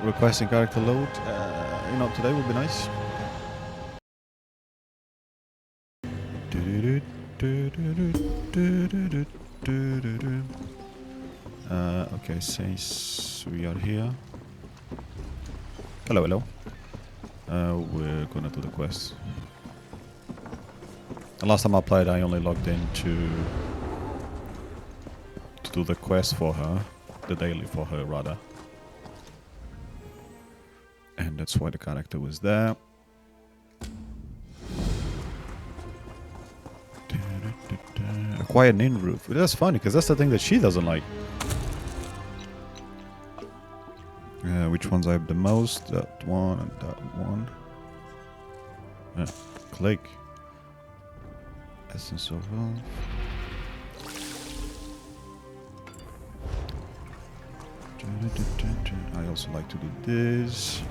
Requesting character load. Today would be nice. Okay, since we are here. Hello. We're gonna do the quest. The last time I played, I only logged in to do the quest for her, the daily for her rather, and that's why the character was there. Acquire an in roof. That's funny because that's the thing that she doesn't like. Which ones I have the most? That one and that one. Click. Essence of Wealth. I also like to do this.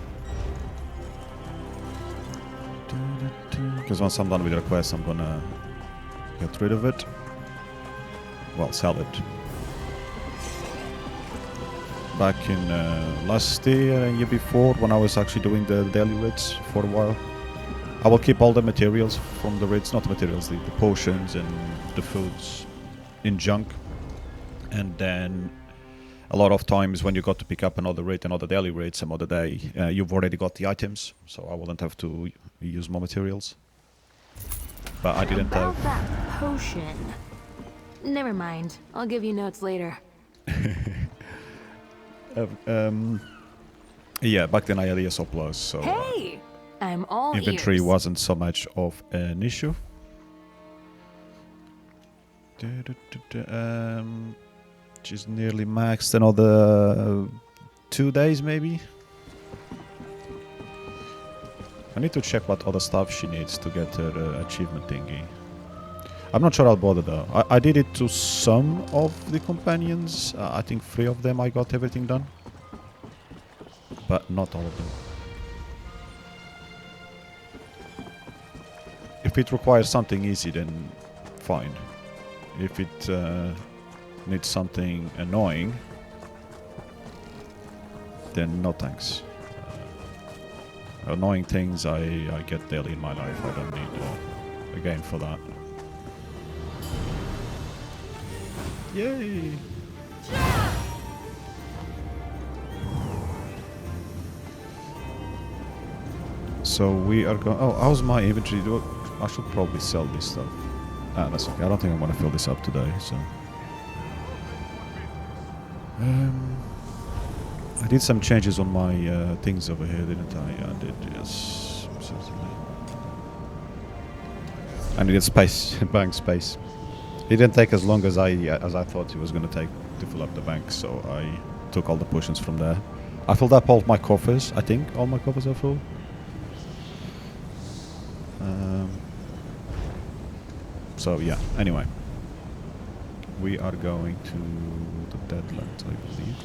Because once I'm done with the quest, I'm gonna get rid of it. Well, sell it. Back in last year and year before, when I was actually doing the daily raids for a while, I will keep all the materials from the raids, not the materials, the potions and the foods in junk. And then a lot of times when you got to pick up another raid, another daily raid, some other day, you've already got the items, so I wouldn't have to use more materials. But I didn't About have... that potion. Never mind. I'll give you notes later. Yeah, back then I had ESO Plus, so Hey! I'm all inventory ears. wasn't so much of an issue. She's nearly maxed. Another 2 days maybe. I need to check what other stuff she needs to get her achievement thingy. I'm not sure I'll bother though. I did it to some of the companions. I think 3 of them I got everything done. But not all of them. If it requires something easy, then fine. If it needs something annoying, then no thanks. Annoying things I get daily in my life. I don't need a game for that. Yay! So we are going... Oh, how's my inventory? I should probably sell this stuff. Ah, that's okay. I don't think I'm gonna fill this up today, so... I did some changes on my things over here, didn't I? I did, yes. Certainly. I needed space, bank space. It didn't take as long as I thought it was gonna take to fill up the bank, so I took all the potions from there. I filled up all my coffers, I think. All my coffers are full. So yeah, anyway. We are going to the Deadlands, I believe.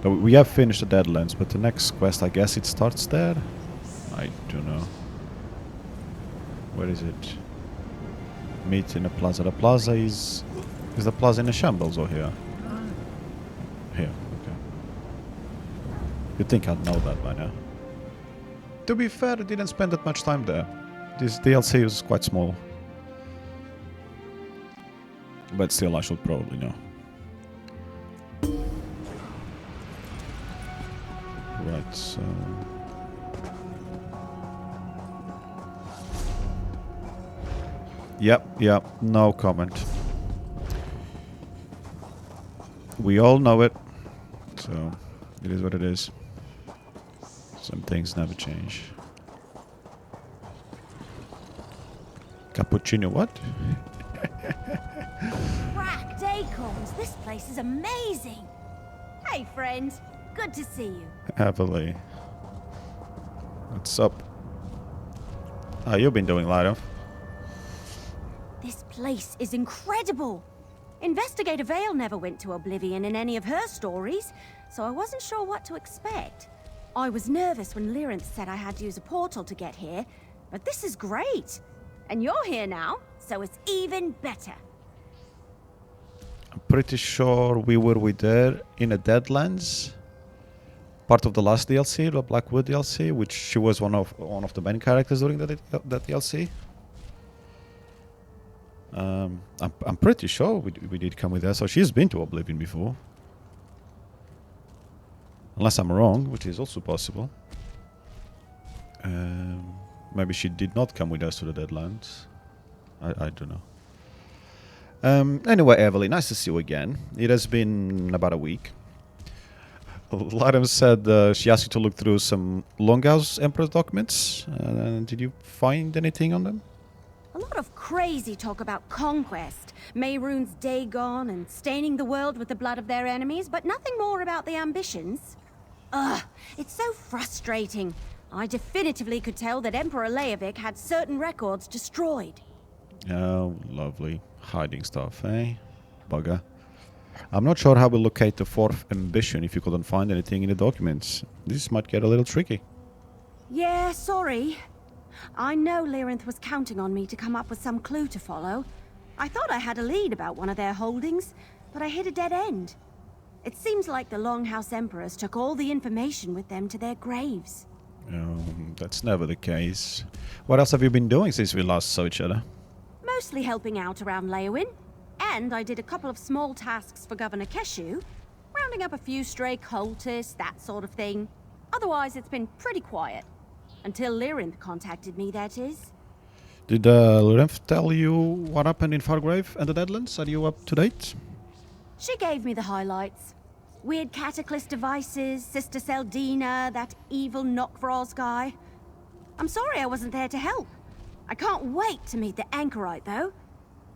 No, we have finished the Deadlands, but the next quest, I guess it starts there? I don't know. Where is it? Meet in a plaza. The plaza is the plaza in a shambles or here? Here, okay. You'd think I'd know that by now. To be fair, I didn't spend that much time there. This DLC is quite small. But still, I should probably know. Right, so... Yep, no comment. We all know it. So, it is what it is. Some things never change. Cappuccino, what? Cracked acorns! This place is amazing! Hey, friend. Good to see you. Heavily. What's up? Oh, you've been doing light of. This place is incredible. Investigator Vale never went to Oblivion in any of her stories, so I wasn't sure what to expect. I was nervous when Lyrinth said I had to use a portal to get here, but this is great. And you're here now, so it's even better. I'm pretty sure we were with her in a Deadlands. Part of the last DLC, the Blackwood DLC, which she was one of the main characters during that DLC. I'm pretty sure we did come with her, so she's been to Oblivion before. Unless I'm wrong, which is also possible. Maybe she did not come with us to the Deadlands. I don't know. Anyway, Evelyn, nice to see you again. It has been about a week. Larim said she asked you to look through some Longhouse Emperor's documents. Did you find anything on them? A lot of crazy talk about conquest, Mehrunes Dagon, and staining the world with the blood of their enemies, but nothing more about the ambitions. Ugh, it's so frustrating. I definitively could tell that Emperor Leovic had certain records destroyed. Oh, lovely. Hiding stuff, eh? Bugger. I'm not sure how we'll locate the fourth ambition if you couldn't find anything in the documents. This might get a little tricky. Yeah, sorry. I know Lyrinth was counting on me to come up with some clue to follow. I thought I had a lead about one of their holdings, but I hit a dead end. It seems like the Longhouse Emperors took all the information with them to their graves. That's never the case. What else have you been doing since we last saw each other? Mostly helping out around Leowin. And I did a couple of small tasks for Governor Keshu, rounding up a few stray cultists, that sort of thing. Otherwise, it's been pretty quiet. Until Lyrinth contacted me, that is. Did Lyrinth tell you what happened in Fargrave and the Deadlands? Are you up to date? She gave me the highlights. Weird Cataclysm devices, Sister Seldina, that evil Knockfrost guy. I'm sorry I wasn't there to help. I can't wait to meet the Anchorite, though.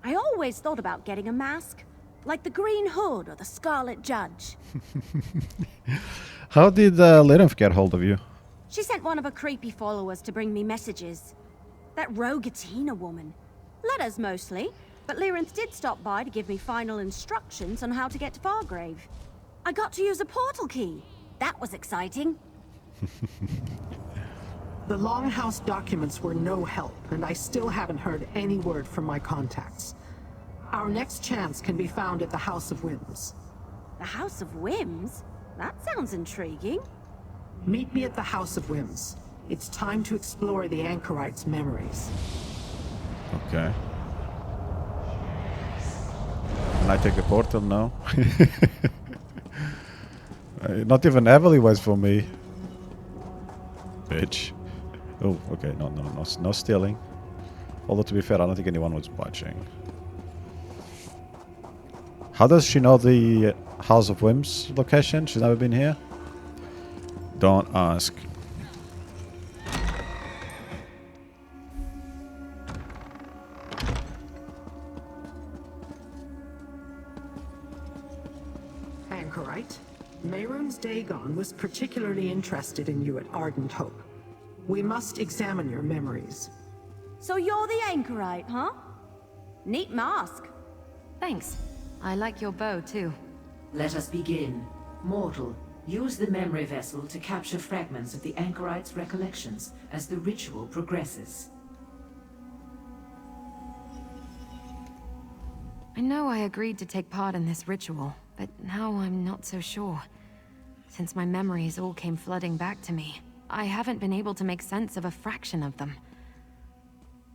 I always thought about getting a mask, like the Green Hood or the Scarlet Judge. How did Lyrinth get hold of you? She sent one of her creepy followers to bring me messages. That Rogatina woman. Letters mostly, but Lyrinth did stop by to give me final instructions on how to get to Fargrave. I got to use a portal key. That was exciting. The Longhouse documents were no help, and I still haven't heard any word from my contacts. Our next chance can be found at the House of Whims. The House of Whims? That sounds intriguing. Meet me at the House of Whims. It's time to explore the Anchorite's memories. Okay. Can I take the portal now? Not even Evelyn was for me. Bitch. Oh, okay. No stealing. Although, to be fair, I don't think anyone was watching. How does she know the House of Whims location? She's never been here? Don't ask. Anchorite, Mehrunes Dagon was particularly interested in you at Ardent Hope. We must examine your memories. So you're the Anchorite, huh? Neat mask. Thanks. I like your bow, too. Let us begin. Mortal, use the memory vessel to capture fragments of the Anchorite's recollections as the ritual progresses. I know I agreed to take part in this ritual, but now I'm not so sure. Since my memories all came flooding back to me, I haven't been able to make sense of a fraction of them.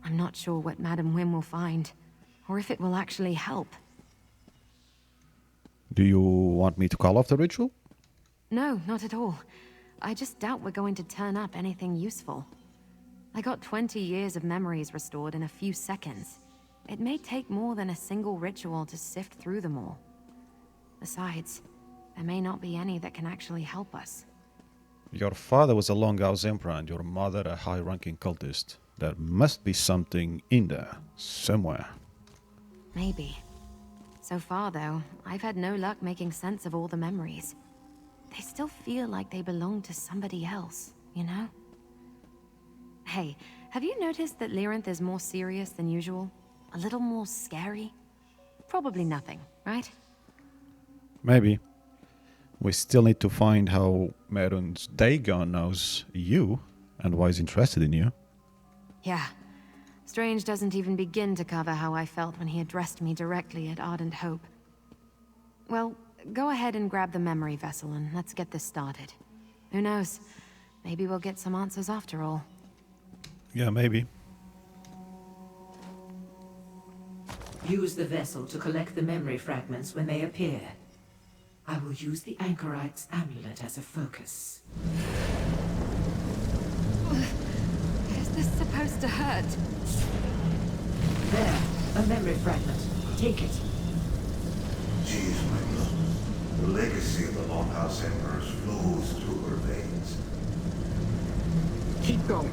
I'm not sure what Madam Whim will find, or if it will actually help. Do you want me to call off the ritual? No, not at all. I just doubt we're going to turn up anything useful. I got 20 years of memories restored in a few seconds. It may take more than a single ritual to sift through them all. Besides, there may not be any that can actually help us. Your father was a Longhouse Emperor and your mother a high-ranking cultist. There must be something in there, somewhere. Maybe. So far, though, I've had no luck making sense of all the memories. They still feel like they belong to somebody else, you know? Hey, have you noticed that Lyrinth is more serious than usual? A little more scary? Probably nothing, right? Maybe. We still need to find how Mehrunes Dagon knows you and why he's interested in you. Yeah. Strange doesn't even begin to cover how I felt when he addressed me directly at Ardent Hope. Well, go ahead and grab the memory vessel and let's get this started. Who knows? Maybe we'll get some answers after all. Yeah, maybe. Use the vessel to collect the memory fragments when they appear. I will use the Anchorite's amulet as a focus. Is this supposed to hurt? There, a memory fragment. Take it. She is my blood. The legacy of the Longhouse Emperors flows through her veins. Keep going.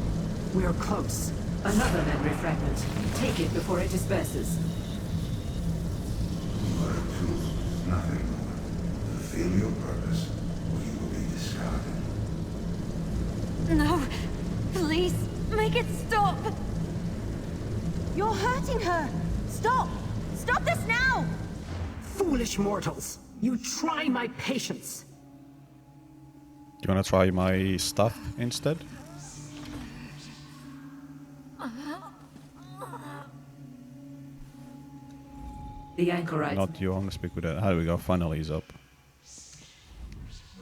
We are close. Another memory fragment. Take it before it disperses. You are a tool, nothing more. Fulfill your purpose, or you will be discarded. No! Please, make it stop! You're hurting her! Stop! Stop this now! Foolish mortals! You try my patience! Do you wanna try my stuff instead? The Anchorite. Not you, I'm gonna speak with that. How do we go? Finally he's up.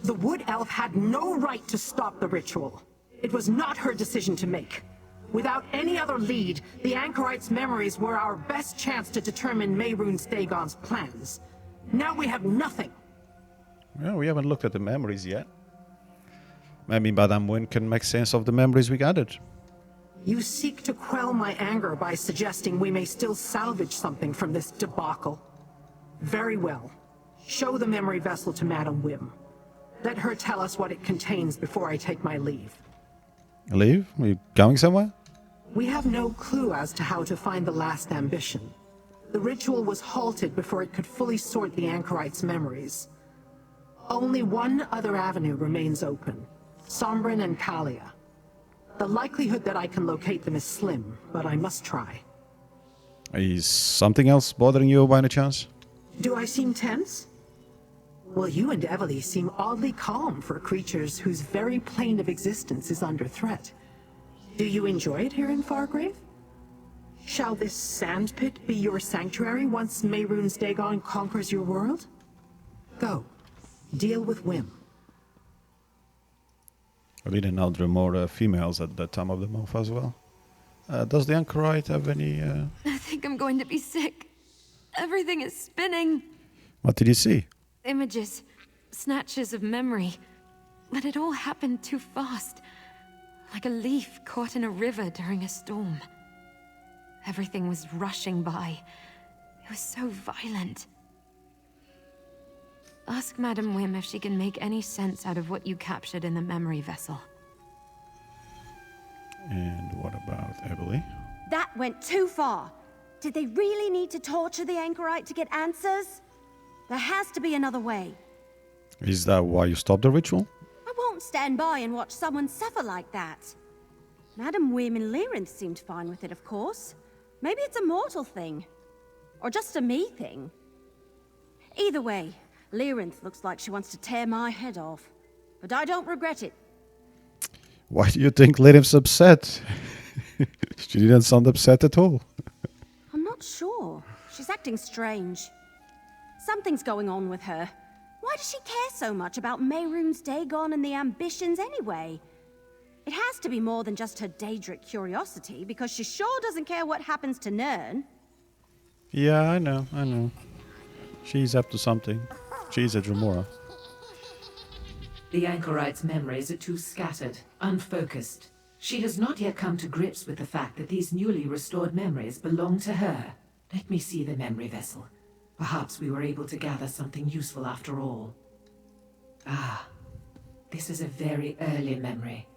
The Wood Elf had no right to stop the ritual. It was not her decision to make. Without any other lead, the Anchorite's memories were our best chance to determine Mehrunes Dagon's plans. Now we have nothing. Well, we haven't looked at the memories yet. Maybe Madame Wynn can make sense of the memories we gathered. You seek to quell my anger by suggesting we may still salvage something from this debacle. Very well. Show the memory vessel to Madame Wim. Let her tell us what it contains before I take my leave. Leave? Are you going somewhere? We have no clue as to how to find the last ambition. The ritual was halted before it could fully sort the Anchorite's memories. Only one other avenue remains open. Sombrin and Kalia. The likelihood that I can locate them is slim, but I must try. Is something else bothering you by any chance? Do I seem tense? Well, you and Evely seem oddly calm for creatures whose very plane of existence is under threat. Do you enjoy it here in Fargrave? Shall this sandpit be your sanctuary once Mehrunes Dagon conquers your world? Go. Deal with Wim. I didn't know there were more females at that time of the month as well. Does the Anchorite have any... I think I'm going to be sick. Everything is spinning. What did you see? Images, snatches of memory. But it all happened too fast. Like a leaf caught in a river during a storm. Everything was rushing by. It was so violent. Ask Madame Wim if she can make any sense out of what you captured in the memory vessel. And what about Emily? That went too far. Did they really need to torture the Anchorite to get answers? There has to be another way. Is that why you stopped the ritual? I won't stand by and watch someone suffer like that. Madame Wim and Lyrinth seemed fine with it, of course. Maybe it's a mortal thing. Or just a me thing. Either way, Lyrinth looks like she wants to tear my head off. But I don't regret it. Why do you think Lyrinth's upset? She didn't sound upset at all. I'm not sure. She's acting strange. Something's going on with her. Why does she care so much about Mehrunes Dagon and the ambitions anyway? It has to be more than just her Daedric curiosity, because she sure doesn't care what happens to Nern. Yeah, I know. She's up to something. She's a Dremora. The Anchorite's memories are too scattered, unfocused. She has not yet come to grips with the fact that these newly restored memories belong to her. Let me see the memory vessel. Perhaps we were able to gather something useful after all. Ah, this is a very early memory.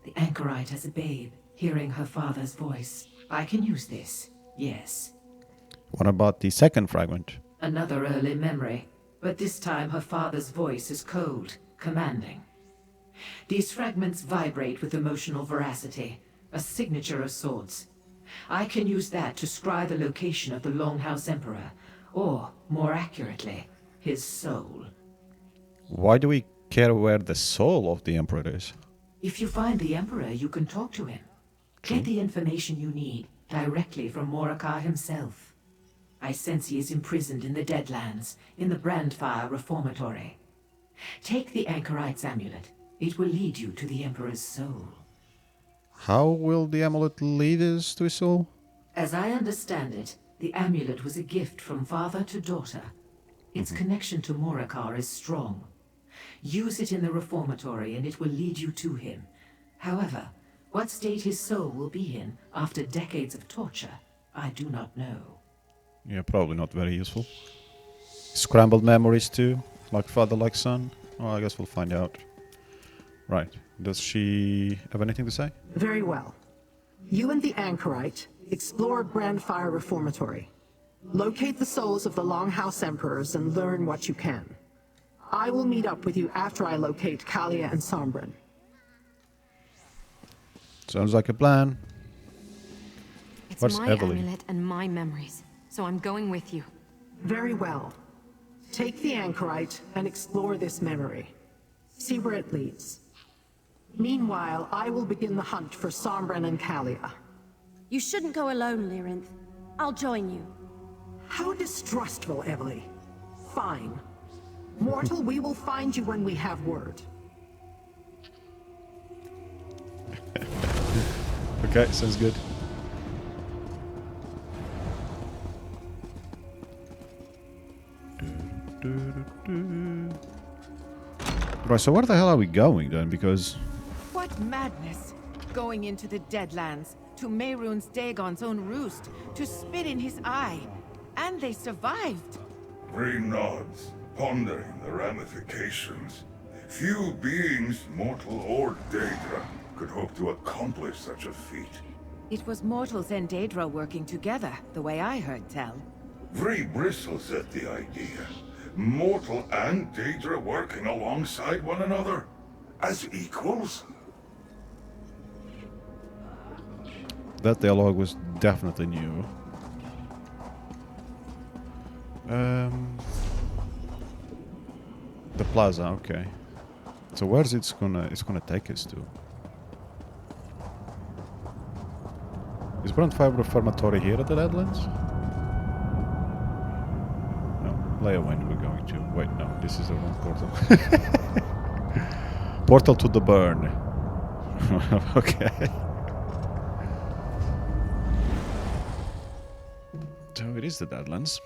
The Anchorite as a babe, hearing her father's voice. I can use this, yes. What about the second fragment? Another early memory, but this time her father's voice is cold, commanding. These fragments vibrate with emotional veracity, A signature of sorts. I can use that to scry the location of the Longhouse Emperor, or, more accurately, his soul. Why do we care where the soul of the Emperor is? If you find the Emperor, you can talk to him. Get the information you need directly from Moraka himself. I sense he is imprisoned in the Deadlands, in the Brandfire Reformatory. Take the Anchorite's amulet. It will lead you to the Emperor's soul. How will the amulet lead us to his soul? As I understand it, the amulet was a gift from father to daughter. Its connection to Moraka is strong. Use it in the Reformatory and it will lead you to him. However, what state his soul will be in after decades of torture, I do not know. Yeah, probably not very useful. Scrambled memories too, like father, like son. Well, I guess we'll find out. Right. Does she have anything to say? Very well. You and the Anchorite explore Brandfire Reformatory. Locate the souls of the Longhouse Emperors and learn what you can. I will meet up with you after I locate Kalia and Sombrin. Sounds like a plan. It's Where's my Evelyn? amulet and my memories, so I'm going with you. Very well. Take the Anchorite and explore this memory. See where it leads. Meanwhile, I will begin the hunt for Sombrin and Kalia. You shouldn't go alone, Lyrinth. I'll join you. How distrustful, Evely. Fine. Mortal, we will find you when we have word. Okay, sounds good. Right, so where the hell are we going then? Because What madness! Going into the Deadlands, to Mehrunes Dagon's own roost, to spit in his eye. And they survived! Frey nods, pondering the ramifications. Few beings, mortal or Daedra, could hope to accomplish such a feat. It was mortals and Daedra working together, the way I heard tell. Frey bristles at the idea. Mortal and Daedra working alongside one another. As equals? that dialogue was definitely new. The plaza, okay. So where's it's gonna take us to? Is Brandfire Reformatory here at the Deadlands? No, Leyawind we're going to. Wait, no, this is the wrong portal. Portal to the burn. Okay. So it is the Deadlands.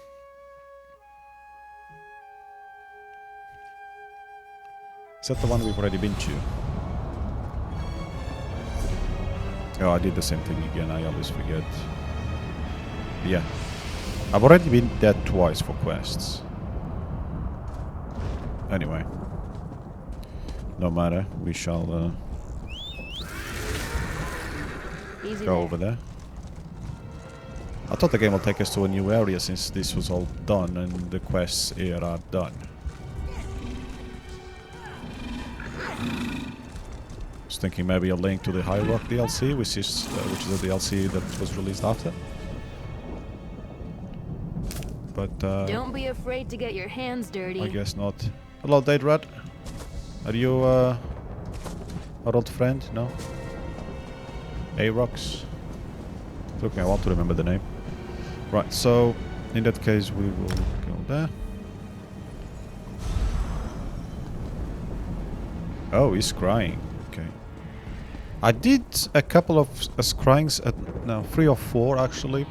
Is that the one we've already been to? Oh, I did the same thing again, I always forget. Yeah. I've already been there twice for quests. Anyway. No matter, we shall go over there. I thought the game will take us to a new area since this was all done and the quests here are done. I was thinking maybe a link to the High Rock DLC, which is the DLC that was released after. But Don't be afraid to get your hands dirty. I guess not. Hello, Daedrat. Are you our old friend? No? Aarox? Look, I want to remember the name. Right, so in that case we will go there. Oh, he's crying. Okay. I did a couple of scryings at 3 or 4 actually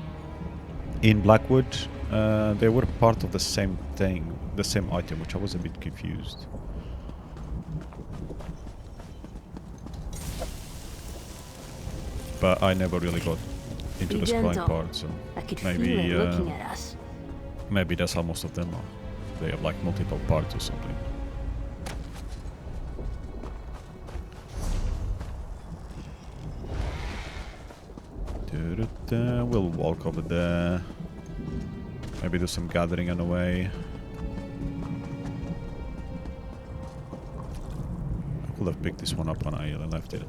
in Blackwood. They were part of the same thing, the same item, which I was a bit confused. But I never really got into the scrying part, so I could maybe feel it looking at us. maybe that's how most of them are. They have like multiple parts or something. We'll walk over there. Maybe do some gathering on the way. I could have picked this one up when I left it.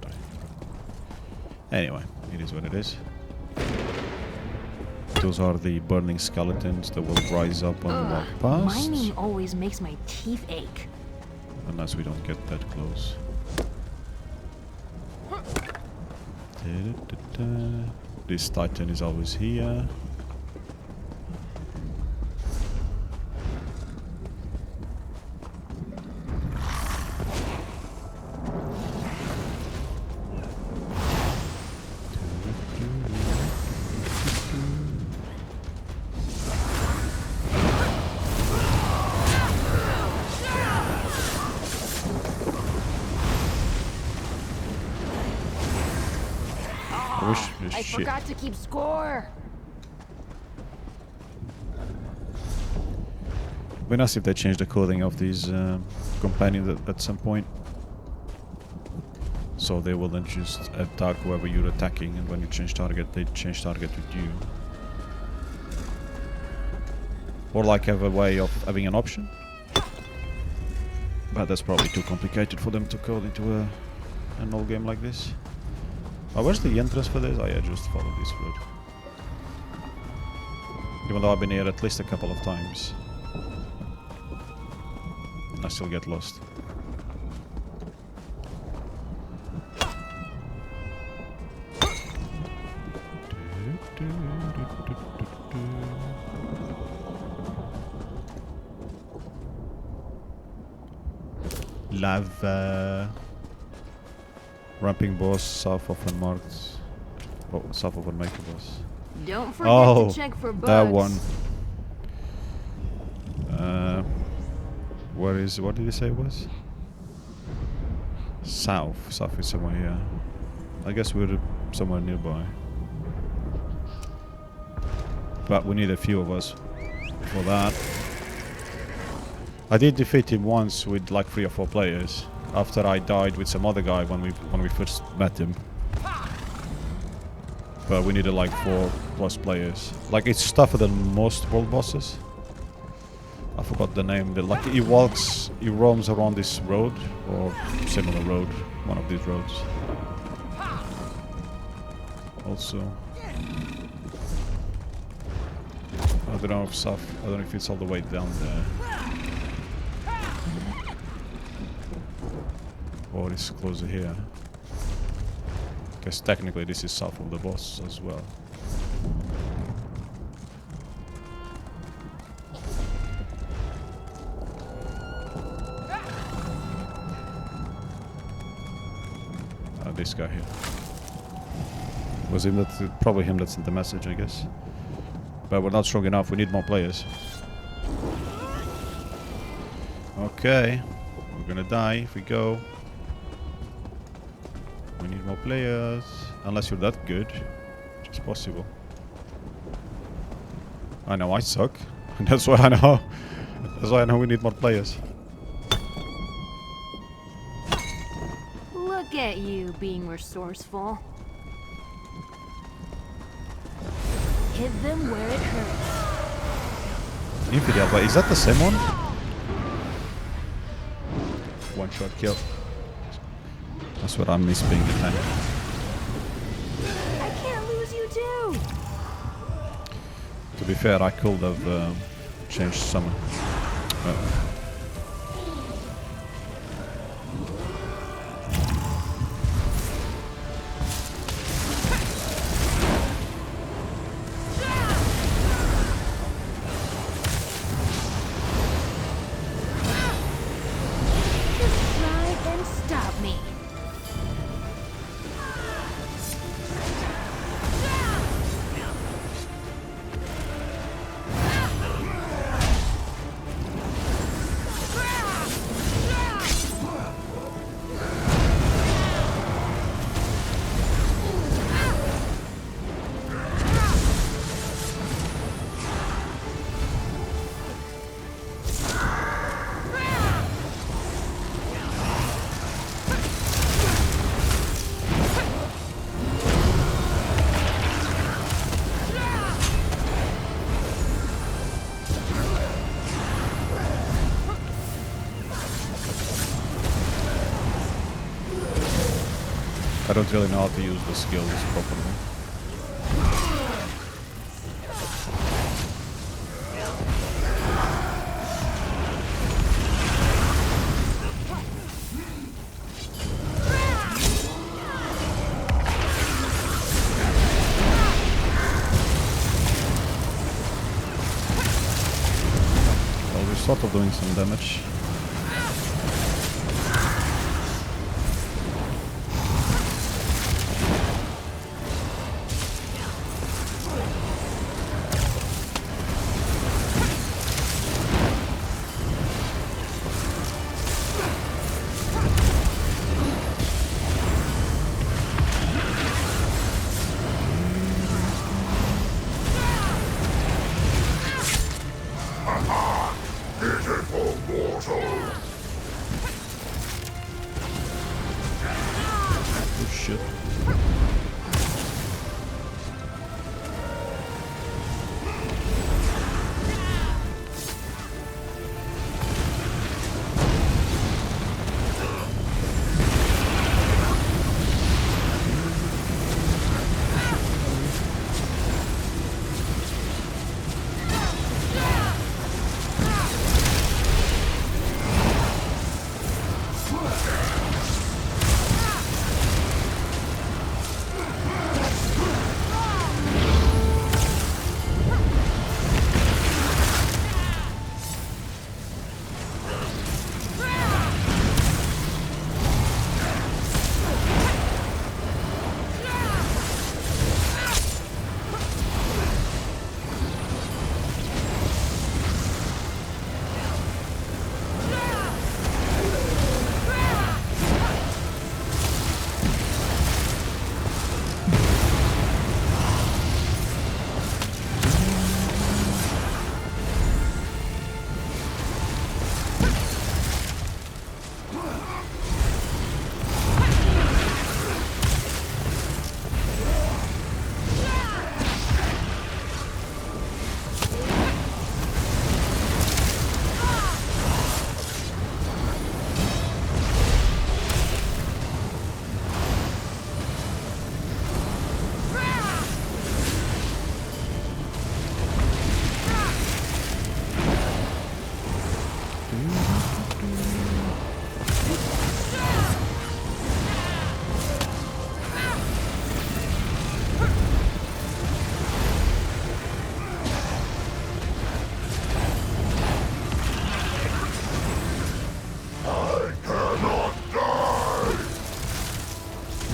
Anyway. It is what it is. Those are the burning skeletons that will rise up when we walk past. Mining always makes my teeth ache. Unless we don't get that close. This Titan is always here. I forgot to keep score. Be nice if they change the coding of these companions at some point. So they will then just attack whoever you're attacking, and when you change target, they change target with you. Or like have a way of having an option. But that's probably too complicated for them to code into an old game like this. Oh, where's the entrance for this? Oh yeah, just follow this road. Even though I've been here at least a couple of times, I still get lost. Lava. Ramping boss south of unmarked. Oh, south of unmarked boss. Don't forget to check for bugs. That one. Where is? What did he say it was? South. South is somewhere here. I guess we're somewhere nearby. But we need a few of us for that. I did defeat him once with like 3 or 4 players. After I died with some other guy when we first met him. But we needed like 4+ players. Like it's tougher than most world bosses. I forgot the name. Like he roams around this road or similar road, one of these roads. Also, I don't know if it's all the way down there. Or it's closer here. Because technically this is south of the boss as well. This guy here. Was him that probably him that sent the message, I guess. But we're not strong enough, we need more players. Okay. We're gonna die if we go. We need more players. Unless you're that good. Which is possible. I know I suck. That's why I know. That's why I know we need more players. Look at you being resourceful. Hit them where it hurts. Infidel, but is that the same one? One shot kill. That's what I miss being the tank. I can't lose you too. To be fair, I could have changed summon. I don't really know how to use the skills properly. Well, we're sort of doing some damage. Pitiful mortal! Oh shit.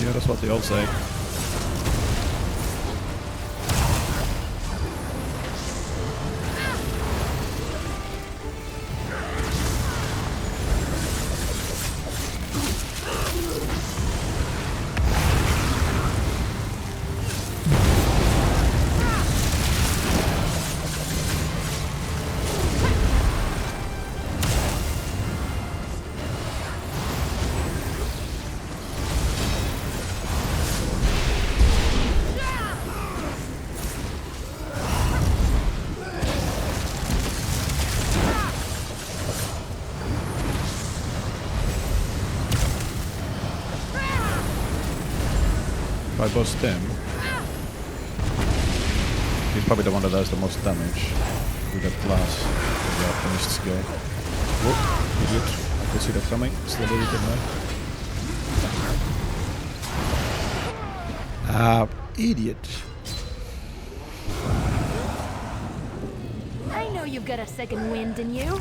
Yeah, that's what they all say. If I bust him, he's probably the one that does the most damage with that class, the alchemist skill. Whoop, idiot. I could see that coming. Still did it anyway. Ah, idiot. I know you've got a second wind in you.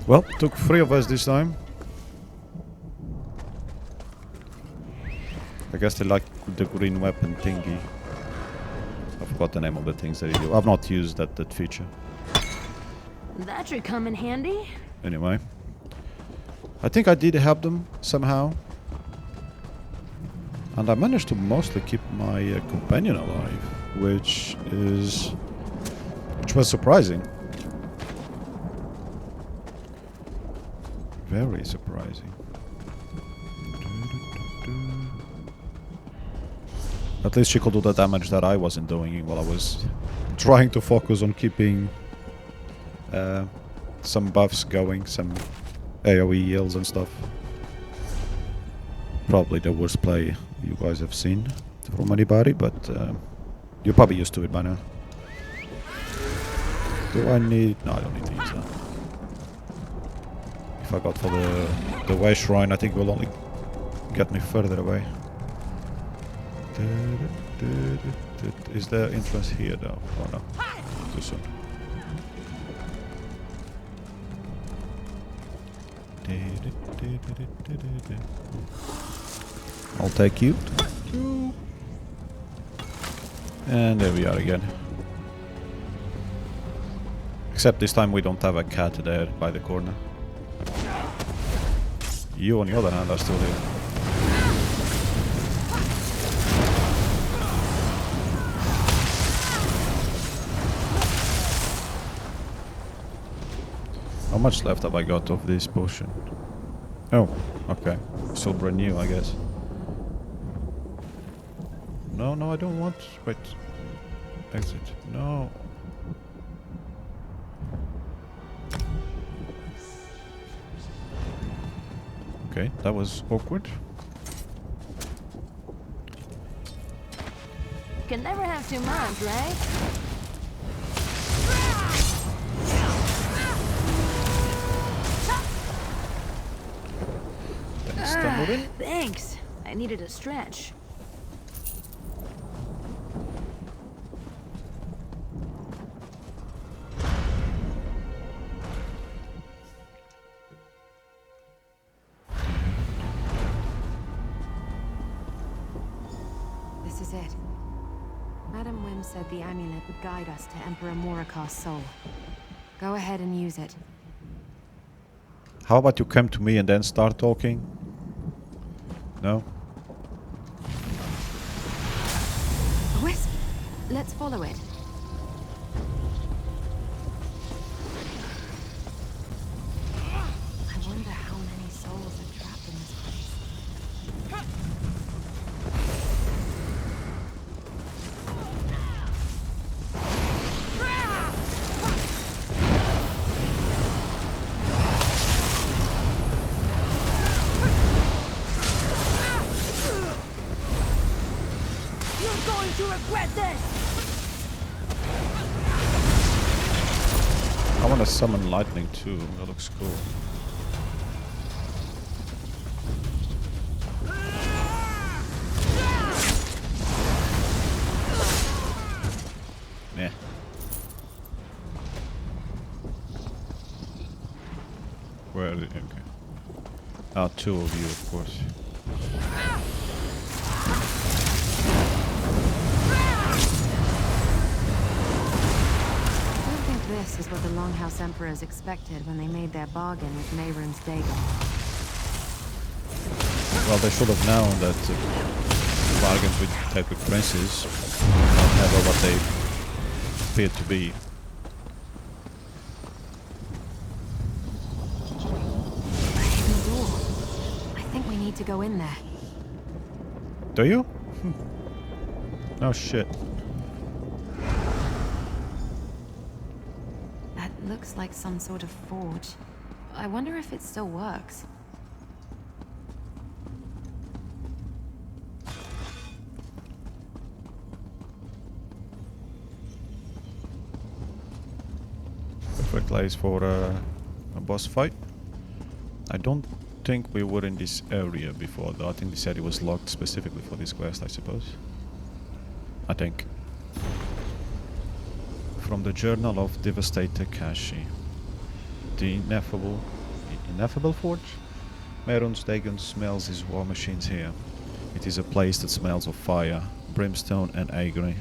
Well, took 3 of us this time. I guess they like the green weapon thingy. I forgot the name of the things that you do. I've not used that feature. That should come in handy. Anyway. I think I did help them somehow. And I managed to mostly keep my companion alive, which was surprising. Very surprising. At least she could do the damage that I wasn't doing while I was trying to focus on keeping some buffs going, some AoE heals and stuff. Probably the worst play you guys have seen from anybody, but you're probably used to it by now. Do I need... No, I don't need these. If I got for the way shrine, I think it will only get me further away. Is there entrance here though? Oh no, too soon. I'll take you. And there we are again. Except this time we don't have a cat there by the corner. You on the other hand are still here. How much left have I got of this potion? Oh, okay. Still brand new, I guess. No, no, I don't want... Wait. Exit. No. Okay, that was awkward. Can never have too much, right? Thanks. I needed a stretch. This is it. Madam Wim said the amulet would guide us to Emperor Morikar's soul. Go ahead and use it. How about you come to me and then start talking? No? Wisp! Let's follow it. I wonder how many souls are trapped in this place. You're going to regret this! I want to summon lightning too. That looks cool. Yeah. Where are they? Okay. Ah, two of you, of course. This is what the Longhouse Emperors expected when they made their bargain with Mehrunes Dagon. Well, they should have known that bargains with Tapered princes are never what they appear to be. A hidden door. I think we need to go in there. Do you? Oh shit. Looks like some sort of forge. I wonder if it still works. Perfect place for a boss fight. I don't think we were in this area before though. I think this area was locked specifically for this quest, I suppose. I think. From the Journal of Devastator Kashi. The ineffable forge? Mehrunes Dagon smells his war machines here. It is a place that smells of fire, brimstone and agony.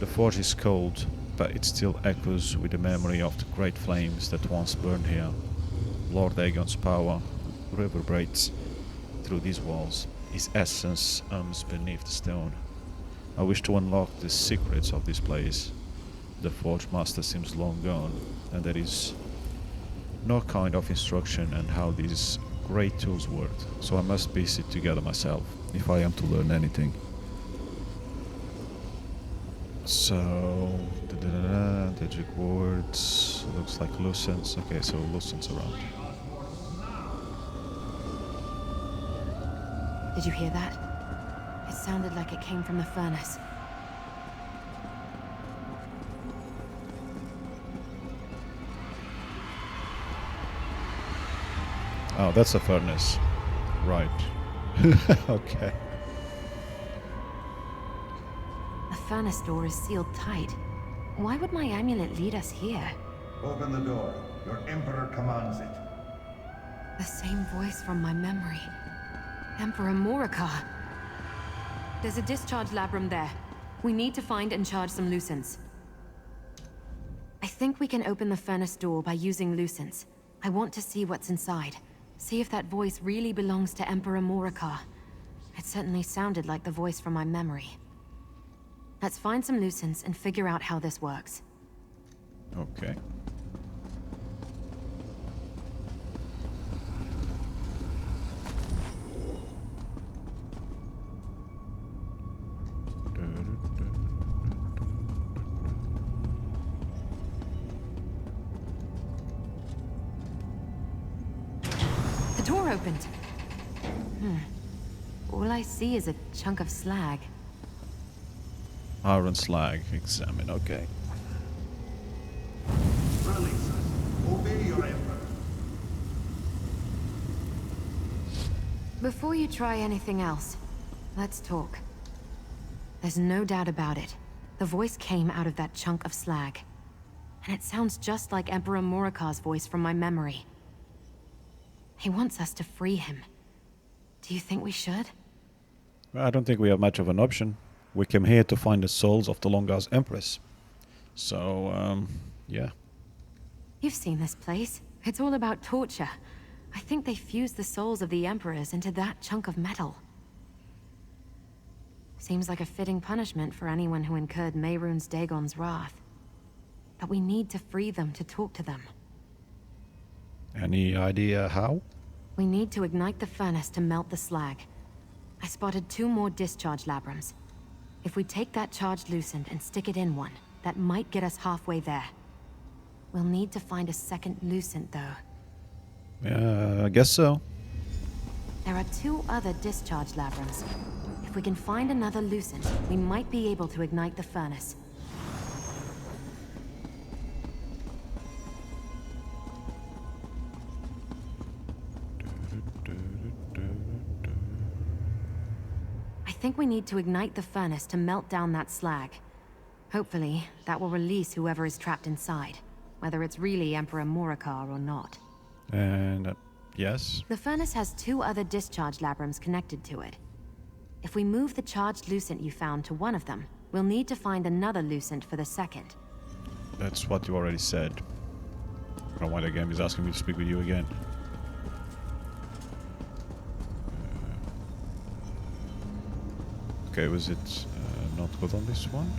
The forge is cold, but it still echoes with the memory of the great flames that once burned here. Lord Dagon's power reverberates through these walls. His essence hums beneath the stone. I wish to unlock the secrets of this place. The forge master seems long gone, and there is no kind of instruction on how these great tools work, so I must piece it together myself, if I am to learn anything. So, magic words. Looks like Lucens. Okay, so Lucens around. Did you hear that? It sounded like it came from the furnace. Oh, that's a furnace. Right. Okay. The furnace door is sealed tight. Why would my amulet lead us here? Open the door. Your Emperor commands it. The same voice from my memory. Emperor Morikar. There's a discharge labrum there. We need to find and charge some Lucents. I think we can open the furnace door by using Lucents. I want to see what's inside. See if that voice really belongs to Emperor Morikar. It certainly sounded like the voice from my memory. Let's find some Lucents and figure out how this works. Okay. The door opened. All I see is a chunk of slag. Iron slag. Examine. Okay. Release us. Obey your Emperor. Before you try anything else, let's talk. There's no doubt about it. The voice came out of that chunk of slag. And it sounds just like Emperor Morikar's voice from my memory. He wants us to free him. Do you think we should? I don't think we have much of an option. We came here to find the souls of the Longar's Empress. So, yeah. You've seen this place. It's all about torture. I think they fused the souls of the Emperors into that chunk of metal. Seems like a fitting punishment for anyone who incurred Mehrunes Dagon's wrath. But we need to free them to talk to them. Any idea how? We need to ignite the furnace to melt the slag. I spotted 2 more discharge labrums. If we take that charged Lucent and stick it in one, that might get us halfway there. We'll need to find a second Lucent, though. Yeah, I guess so. There are 2 other discharge labrums. If we can find another Lucent, we might be able to ignite the furnace. I think we need to ignite the furnace to melt down that slag. Hopefully, that will release whoever is trapped inside, whether it's really Emperor Morikar or not. And, yes. The furnace has 2 other discharge labrums connected to it. If we move the charged Lucent you found to one of them, we'll need to find another Lucent for the second. That's what you already said. I don't know why the game is asking me to speak with you again. Okay, was it not good on this one?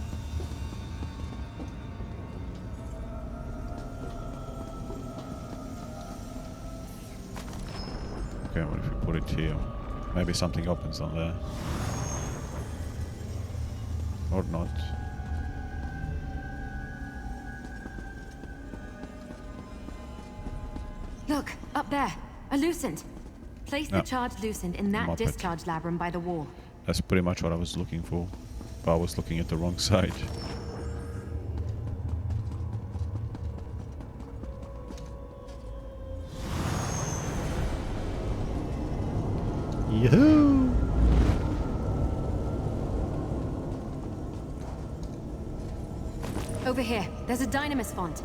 Okay, what if we put it here? Maybe something opens on there. Or not. Look, up there, a Lucent. Place the No. charged Lucent in that Muppet. discharge labrum by the wall. That's pretty much what I was looking for. But I was looking at the wrong side. Yahoo! Over here, there's a dynamis font.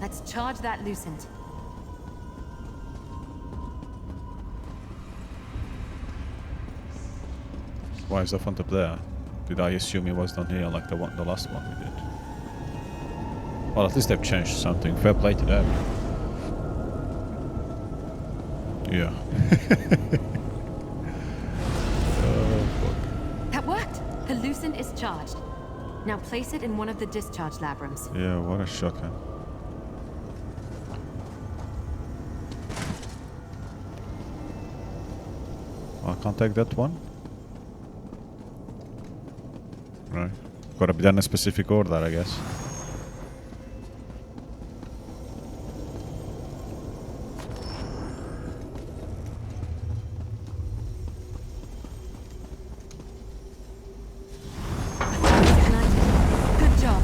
Let's charge that Lucent. Why is the font up there? Did I assume it was down here like the last one we did? Well, at least they've changed something. Fair play to them. Yeah. Oh, fuck. That worked! The Lucent is charged. Now place it in one of the discharge labrums. Yeah, what a shocker. I can't take that one. Right. Gotta be done in a specific order, I guess. Good job.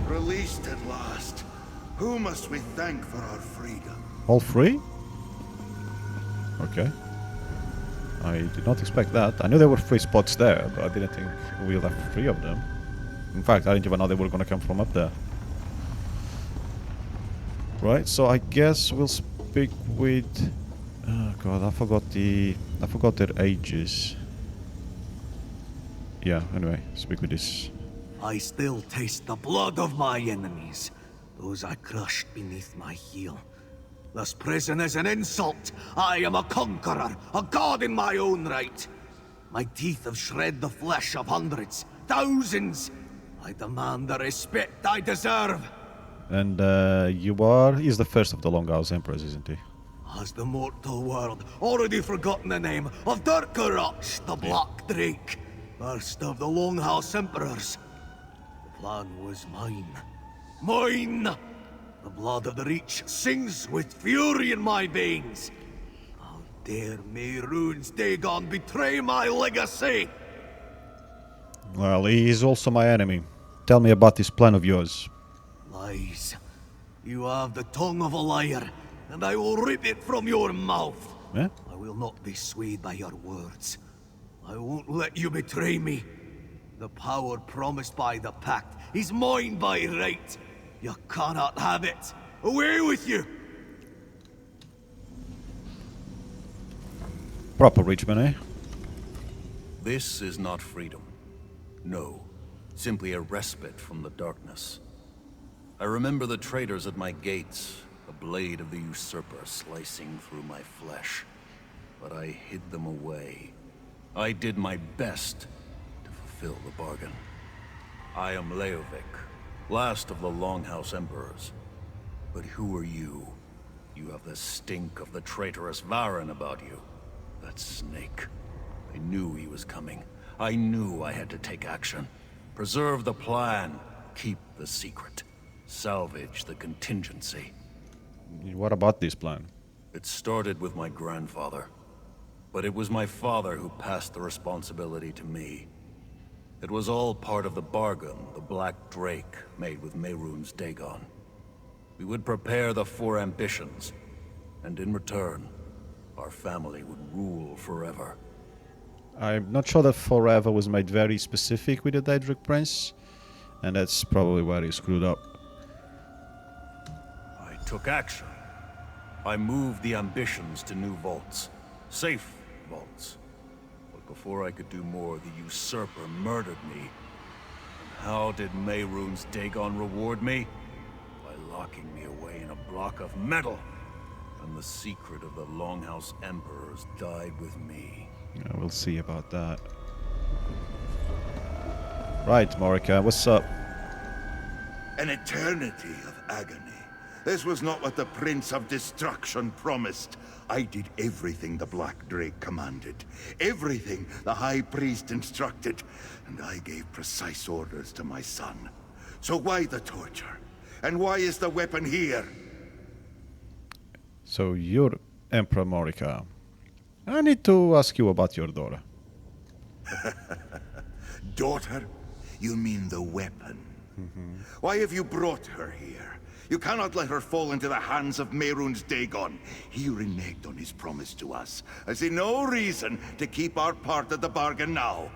Released at last. Who must we thank for our freedom? All three? Okay. I did not expect that. I knew there were 3 spots there, but I didn't think we'll have 3 of them. In fact, I didn't even know they were gonna come from up there. Right, so I guess we'll speak with... Oh god, I forgot their ages. Yeah, anyway, speak with this. I still taste the blood of my enemies, those I crushed beneath my heel. This prison is an insult. I am a conqueror, a god in my own right. My teeth have shred the flesh of hundreds, thousands. I demand the respect I deserve. And he's the first of the Longhouse Emperors, isn't he? Has the mortal world already forgotten the name of Dirkarach, the Black Drake, first of the Longhouse Emperors? The plan was mine. Mine! The blood of the Reach sings with fury in my veins. How dare Mehrunes Dagon betray my legacy? Well, he is also my enemy. Tell me about this plan of yours. Lies. You have the tongue of a liar, and I will rip it from your mouth. Eh? I will not be swayed by your words. I won't let you betray me. The power promised by the Pact is mine by right. You cannot have it. Away with you! Proper Richmond, eh? This is not freedom. No. Simply a respite from the darkness. I remember the traitors at my gates, the blade of the usurper slicing through my flesh. But I hid them away. I did my best to fulfill the bargain. I am Leovic, last of the Longhouse Emperors. But who are you? You have the stink of the traitorous Varen about you. That snake. I knew he was coming. I knew I had to take action. Preserve the plan. Keep the secret. Salvage the contingency. What about this plan? It started with my grandfather. But it was my father who passed the responsibility to me. It was all part of the bargain the Black Drake made with Mehrunes Dagon. We would prepare the 4 ambitions, and in return, our family would rule forever. I'm not sure that forever was made very specific with the Daedric Prince, and that's probably where he screwed up. I took action. I moved the ambitions to new vaults. Safe vaults. But before I could do more, the usurper murdered me. And how did Mehrunes Dagon reward me? By locking me away in a block of metal. And the secret of the Longhouse Emperors died with me. Yeah, we'll see about that. Right, Morica, what's up? An eternity of agony. This was not what the Prince of Destruction promised. I did everything the Black Drake commanded. Everything the High Priest instructed. And I gave precise orders to my son. So why the torture? And why is the weapon here? So you're Emperor Morica. I need to ask you about your daughter. Daughter? You mean the weapon? Why have you brought her here? You cannot let her fall into the hands of Mehrunes Dagon. He reneged on his promise to us. I see no reason to keep our part of the bargain now.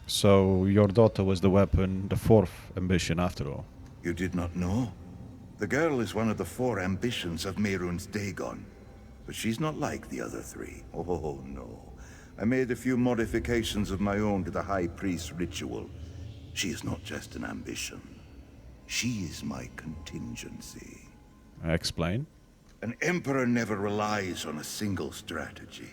So your daughter was the weapon, the 4th ambition after all. You did not know? The girl is one of the 4 ambitions of Mehrunes Dagon. But she's not like the other 3. Oh, no. I made a few modifications of my own to the High Priest's ritual. She is not just an ambition. She is my contingency. Explain. An emperor never relies on a single strategy.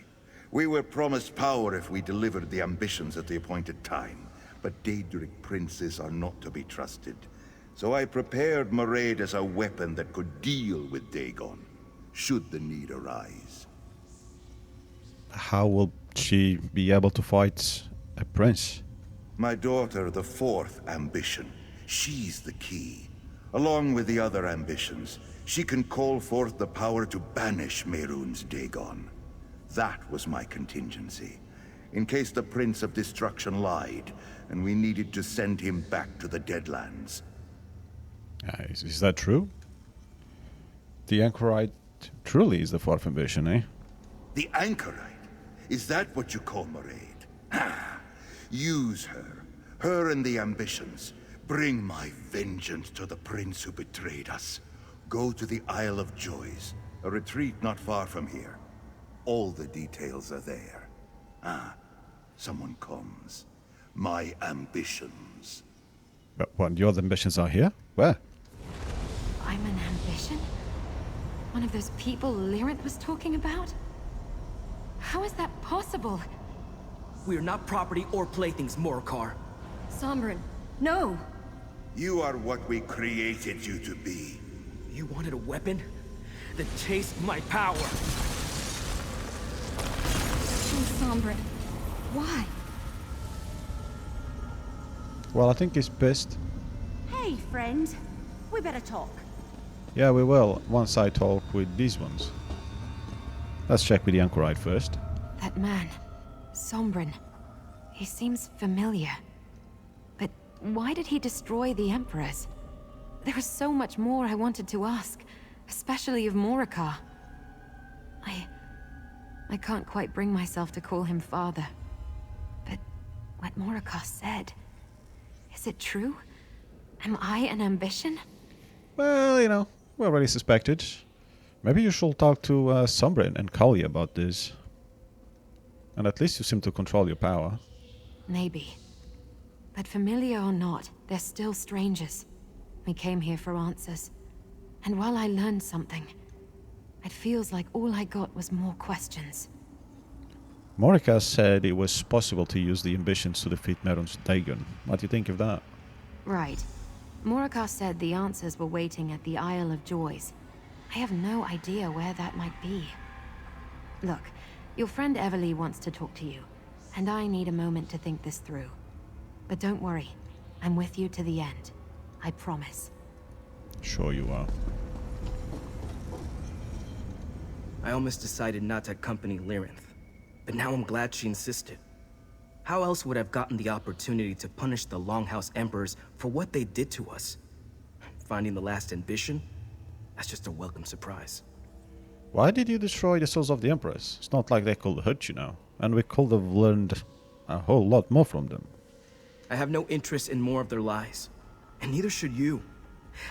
We were promised power if we delivered the ambitions at the appointed time. But Daedric princes are not to be trusted. So I prepared Mairead as a weapon that could deal with Dagon, should the need arise. how will she be able to fight a prince? My daughter, the fourth ambition. She's the key. Along with the other ambitions, she can call forth the power to banish Mehrunes Dagon. That was my contingency, in case the Prince of Destruction lied, and we needed to send him back to the Deadlands. Is that true? The Anchorite truly is the fourth ambition, eh? The Anchorite? Is that what you call Mairead? Ha! Use her. Her and the ambitions. Bring my vengeance to the prince who betrayed us. Go to the Isle of Joys, a retreat not far from here. All the details are there. Someone comes. My ambitions. But what, your ambitions are here? Where? I'm an ambition? One of those people Lyrinth was talking about? How is that possible? We are not property or playthings, Morcar. Sombrin, no! You are what we created you to be. You wanted a weapon? Then taste my power! Sombrin, why? Well, I think he's pissed. Hey, friend. We better talk. Yeah, we will, once I talk with these ones. Let's check with the Anchorite first. That man, Sombrin. He seems familiar. But why did he destroy the Emperors? There was so much more I wanted to ask, especially of Morcar. I can't quite bring myself to call him father. But what Morcar said, is it true? Am I an ambition? Well, you know, we already suspected. Maybe you should talk to Sombrin and Kali about this. And at least you seem to control your power. Maybe. But familiar or not, they're still strangers. We came here for answers. And while I learned something, it feels like all I got was more questions. Morika said it was possible to use the ambitions to defeat Mehrunes Dagon. What do you think of that? Right. Morcar said the answers were waiting at the Isle of Joys. I have no idea where that might be. Look, your friend Everly wants to talk to you, and I need a moment to think this through. But don't worry, I'm with you to the end. I promise. Sure you are. I almost decided not to accompany Lyrinth, but now I'm glad she insisted. How else would I have gotten the opportunity to punish the Longhouse Emperors for what they did to us? Finding the last ambition? That's just a welcome surprise. Why did you destroy the souls of the Emperors? It's not like they could hurt you now. And we could have learned a whole lot more from them. I have no interest in more of their lies. And neither should you.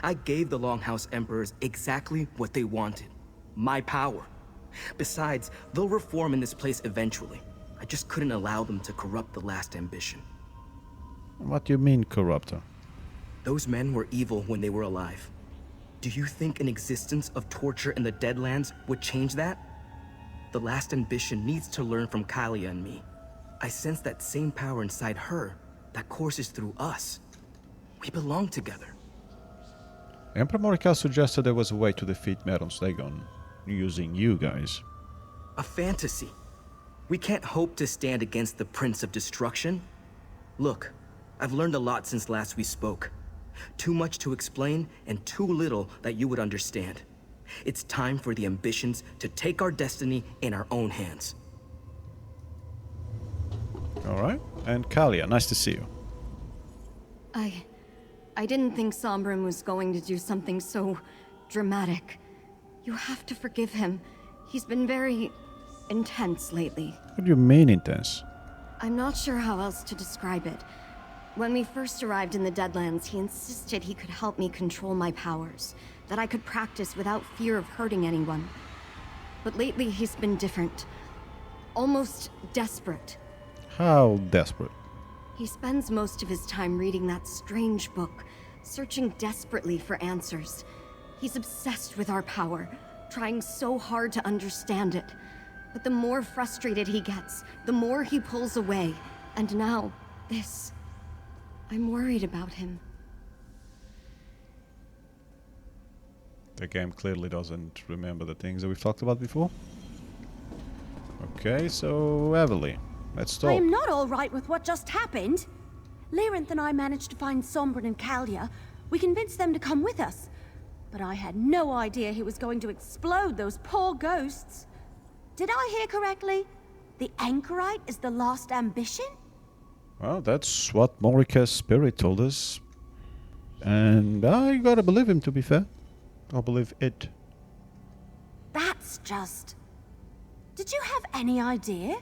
I gave the Longhouse Emperors exactly what they wanted. My power. Besides, they'll reform in this place eventually. I just couldn't allow them to corrupt the last ambition. What do you mean, corrupter? Those men were evil when they were alive. Do you think an existence of torture in the Deadlands would change that? The last ambition needs to learn from Kalia and me. I sense that same power inside her that courses through us. We belong together. Emperor Morika suggested there was a way to defeat Mehrunes Dagon using you guys. A fantasy. We can't hope to stand against the Prince of Destruction. Look, I've learned a lot since last we spoke. Too much to explain and too little that you would understand. It's time for the ambitions to take our destiny in our own hands. Alright. And Kalia, nice to see you. I didn't think Sombrin was going to do something so dramatic. You have to forgive him. He's been very intense lately. What do you mean intense? I'm not sure how else to describe it. When we first arrived in the Deadlands, he insisted he could help me control my powers, that I could practice without fear of hurting anyone. But lately he's been different. Almost desperate. How desperate? He spends most of his time reading that strange book, searching desperately for answers. He's obsessed with our power, trying so hard to understand it. But the more frustrated he gets, the more he pulls away. And now, this. I'm worried about him. The game clearly doesn't remember the things that we've talked about before. Okay, so Evely, let's talk. I am not all right with what just happened. Lyrinth and I managed to find Sombrin and Kalia. We convinced them to come with us. But I had no idea he was going to explode those poor ghosts. Did I hear correctly? The Anchorite is the last ambition? Well, that's what Morika's spirit told us. And I gotta believe him, to be fair. I'll believe it. That's just... Did you have any idea?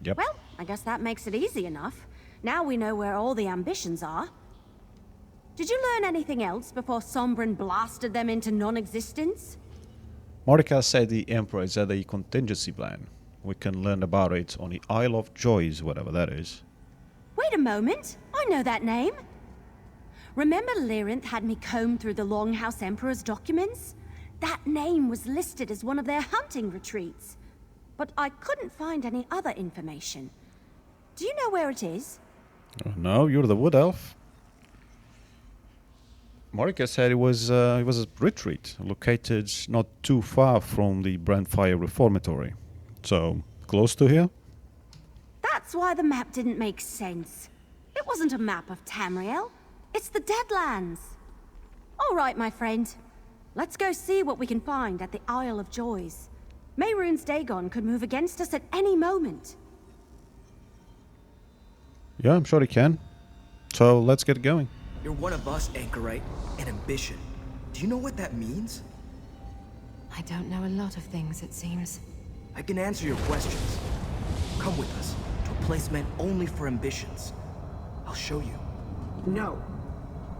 Yep. Well, I guess that makes it easy enough. Now we know where all the ambitions are. Did you learn anything else before Sombrin blasted them into non-existence? Morika said the Emperor is at a contingency plan. We can learn about it on the Isle of Joys, whatever that is. Wait a moment. I know that name. Remember Lyrinth had me comb through the Longhouse Emperor's documents? That name was listed as one of their hunting retreats. But I couldn't find any other information. Do you know where it is? No, you're the Wood Elf. Morika said it was a retreat located not too far from the Brandfire Reformatory. So, close to here? That's why the map didn't make sense. It wasn't a map of Tamriel. It's the Deadlands. All right, my friend. Let's go see what we can find at the Isle of Joys. Mehrunes Dagon could move against us at any moment. Yeah, I'm sure he can. So, let's get going. You're one of us, Anchorite, and ambition. Do you know what that means? I don't know a lot of things, it seems. I can answer your questions. Come with us to a place meant only for ambitions. I'll show you. No.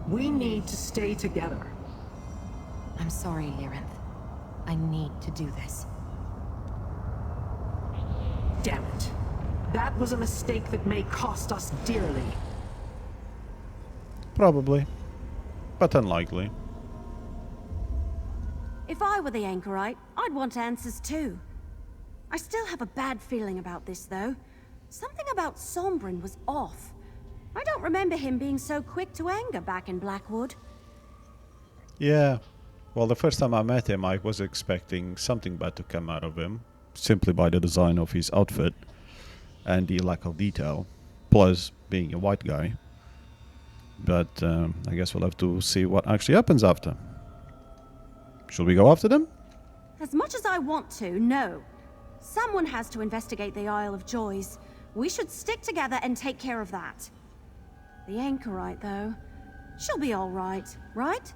We need to stay together. I'm sorry, Lyrinth. I need to do this. Damn it. That was a mistake that may cost us dearly. Probably. But unlikely. If I were the Anchorite, I'd want answers too. I still have a bad feeling about this, though. Something about Sombrin was off. I don't remember him being so quick to anger back in Blackwood. Yeah. Well, the first time I met him, I was expecting something bad to come out of him. Simply by the design of his outfit. And the lack of detail. Plus, being a white guy. But I guess we'll have to see what actually happens after. Should we go after them? As much as I want to, no. Someone has to investigate the Isle of Joys. We should stick together and take care of that. The Anchorite, though, she'll be all right, right?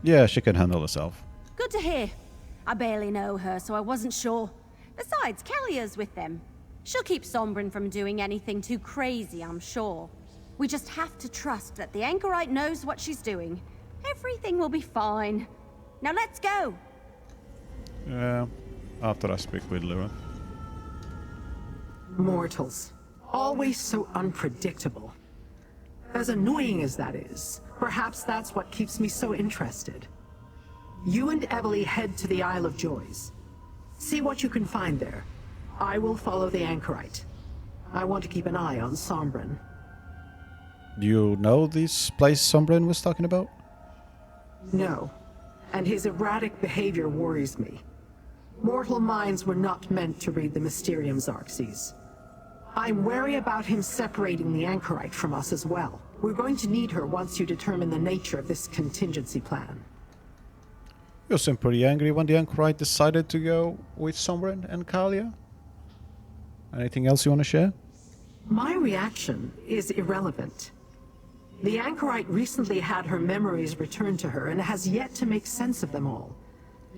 Yeah, she can handle herself. Good to hear. I barely know her, so I wasn't sure. Besides, Kalia's with them. She'll keep Sombrin from doing anything too crazy, I'm sure. We just have to trust that the Anchorite knows what she's doing. Everything will be fine. Now let's go! Yeah, after I speak with Lyra. Mortals. Always so unpredictable. As annoying as that is, perhaps that's what keeps me so interested. You and Evely head to the Isle of Joys. See what you can find there. I will follow the Anchorite. I want to keep an eye on Sombrin. Do you know this place Sombrin was talking about? No, and his erratic behavior worries me. Mortal minds were not meant to read the Mysterium, Xarxes. I'm wary about him separating the Anchorite from us as well. We're going to need her once you determine the nature of this contingency plan. You seem pretty angry when the Anchorite decided to go with Sombrin and Kalia. Anything else you want to share? My reaction is irrelevant. The Anchorite recently had her memories returned to her and has yet to make sense of them all.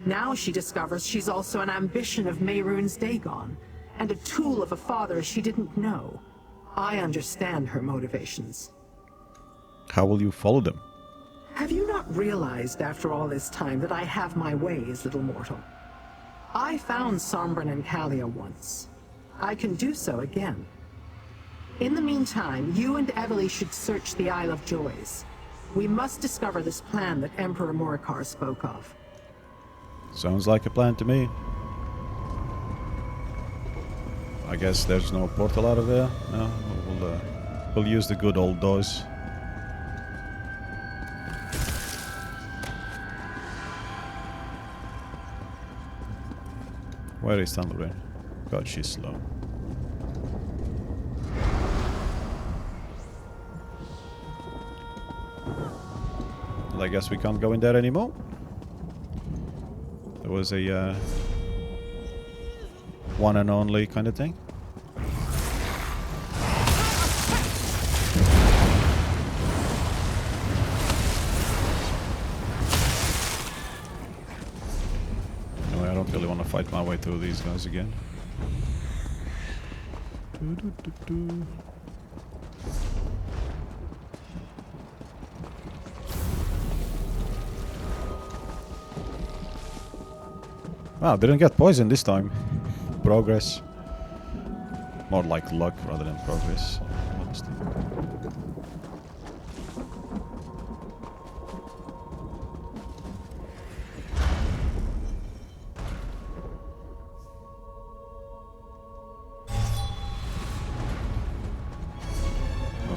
Now she discovers she's also an ambition of Mehrunes Dagon, and a tool of a father she didn't know. I understand her motivations. How will you follow them? Have you not realized after all this time that I have my ways, little mortal? I found Sombrin and Kalia once. I can do so again. In the meantime, you and Evely should search the Isle of Joys. We must discover this plan that Emperor Morikar spoke of. Sounds like a plan to me. I guess there's no portal out of there. No, we'll use the good old doors. Where is Thunderin? God, she's slow. Well, I guess we can't go in there anymore. There was a one and only kind of thing. Anyway, I don't really want to fight my way through these guys again. Wow, didn't get poisoned this time. Progress. More like luck rather than progress, honestly.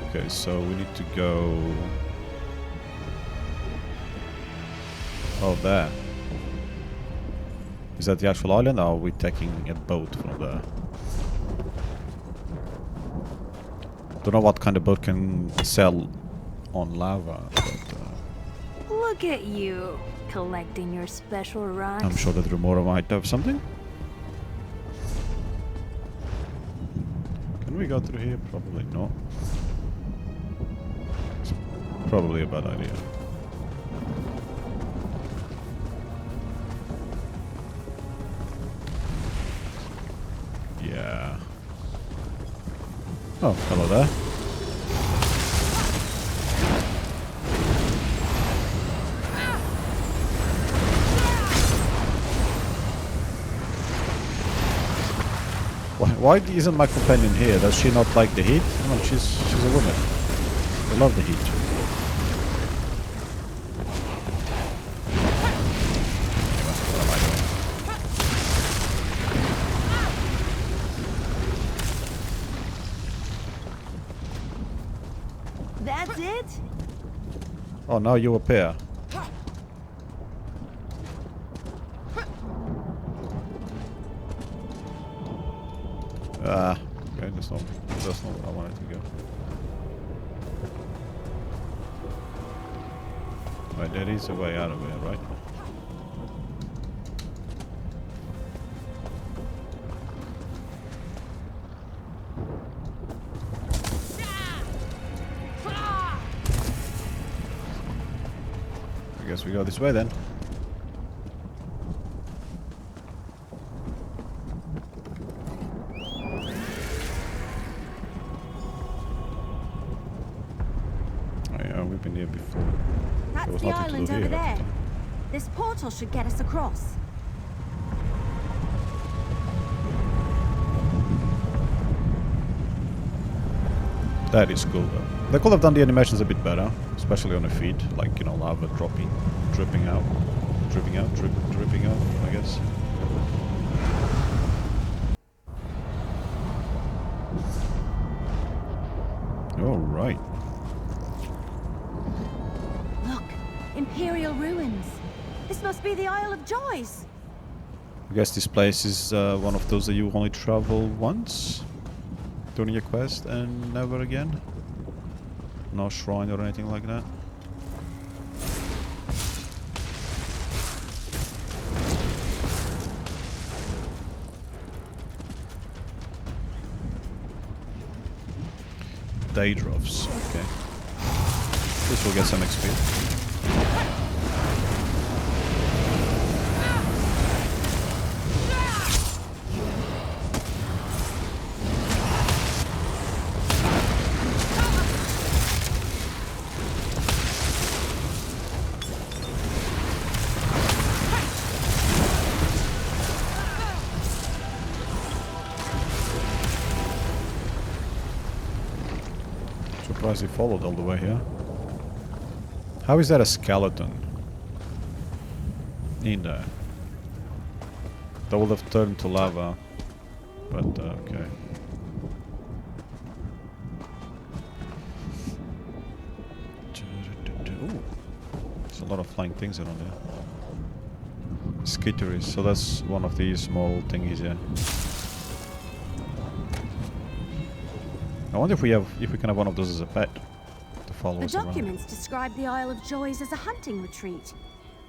Okay, so we need to go... Oh, there. Is that the actual island, or are we taking a boat from there? Don't know what kind of boat can sail on lava, but... Look at you, collecting your special rocks. I'm sure that Remora might have something. Can we go through here? Probably not. It's probably a bad idea. Yeah. Oh, hello there. Why isn't my companion here? Does she not like the heat? No, she's a woman. I love the heat. What am I doing? That's it? Oh, now you appear. Ah, okay, that's not where I wanted to go. Right, there is a way out of here, right? I guess we go this way then. We've been here before. That's the island over there. This portal should get us across. That is cool though. They could have done the animations a bit better, especially on the feet, like, you know, lava dripping out, I guess. All right. Look, Imperial ruins. This must be the Isle of Joys. I guess this place is one of those that you only travel once during your quest and never again. No shrine or anything like that. Daedroths, okay. This will get some XP. Surprised he followed all the way here. How is that a skeleton in there? That would have turned to lava, but okay. Ooh, there's a lot of flying things around there. Skitteries, so that's one of these small thingies here. I wonder if we can have one of those as a pet to follow The us around. documents describe the Isle of Joys as a hunting retreat.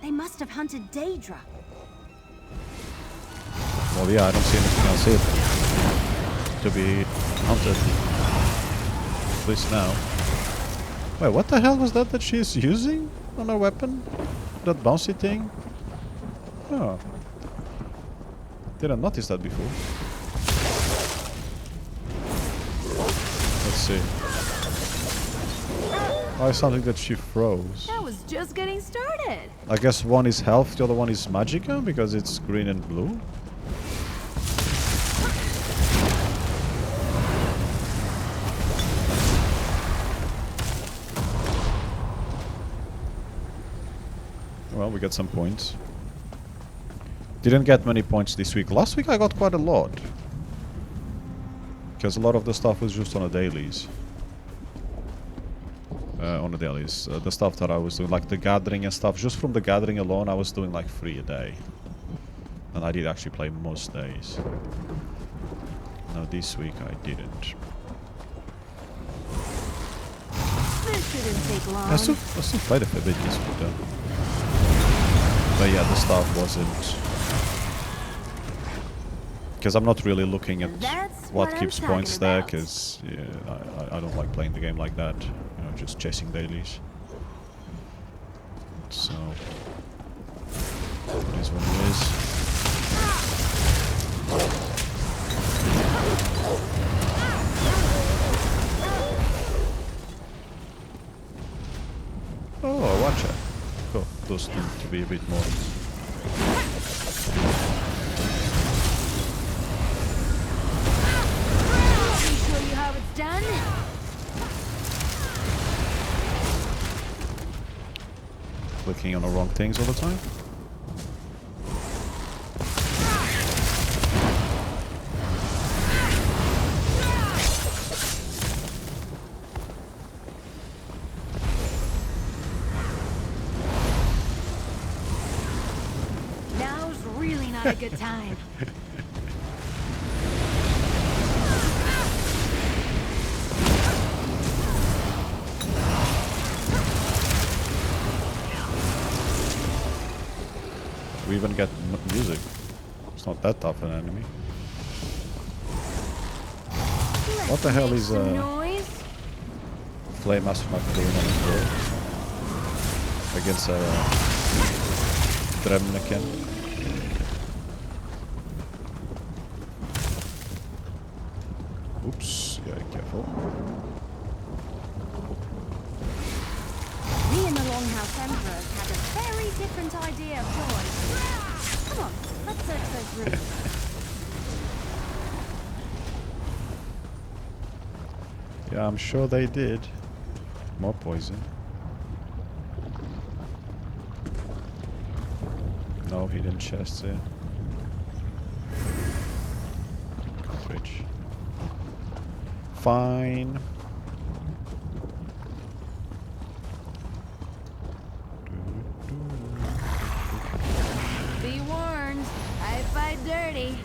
They must have hunted Daedra. Well, yeah, I don't see anything else here to be hunted. At least now. Wait, what the hell was that she's using on her weapon? That bouncy thing? Oh. Didn't notice that before. Let's see. Oh, it's something that she froze. That was just getting started. I guess one is health, the other one is magicka, because it's green and blue. Well, we got some points. Didn't get many points this week. Last week I got quite a lot. Because a lot of the stuff was just on the dailies. The stuff that I was doing, like the gathering and stuff. Just from the gathering alone, I was doing like 3 a day. And I did actually play most days. Now this week I didn't. This shouldn't take long. I still played a fair bit this week though. But yeah, the stuff wasn't... Because I'm not really looking at what keeps points there, because yeah, I don't like playing the game like that. You know, just chasing dailies. So... it is what it is. Oh, watch it. Cool. Those tend to be a bit more... Done. Clicking on the wrong things all the time. Now's really not a good time. We even get music. It's not that tough an enemy. What the hell is Flame Mastermind doing on his board? Against Dremniken. Oops, yeah, careful. We and the Longhouse Emperors had a very different idea of joy. Come on, let's search those rooms. Yeah, I'm sure they did. More poison. No hidden chests here. Fridge. Fine. Be warned, I fight dirty.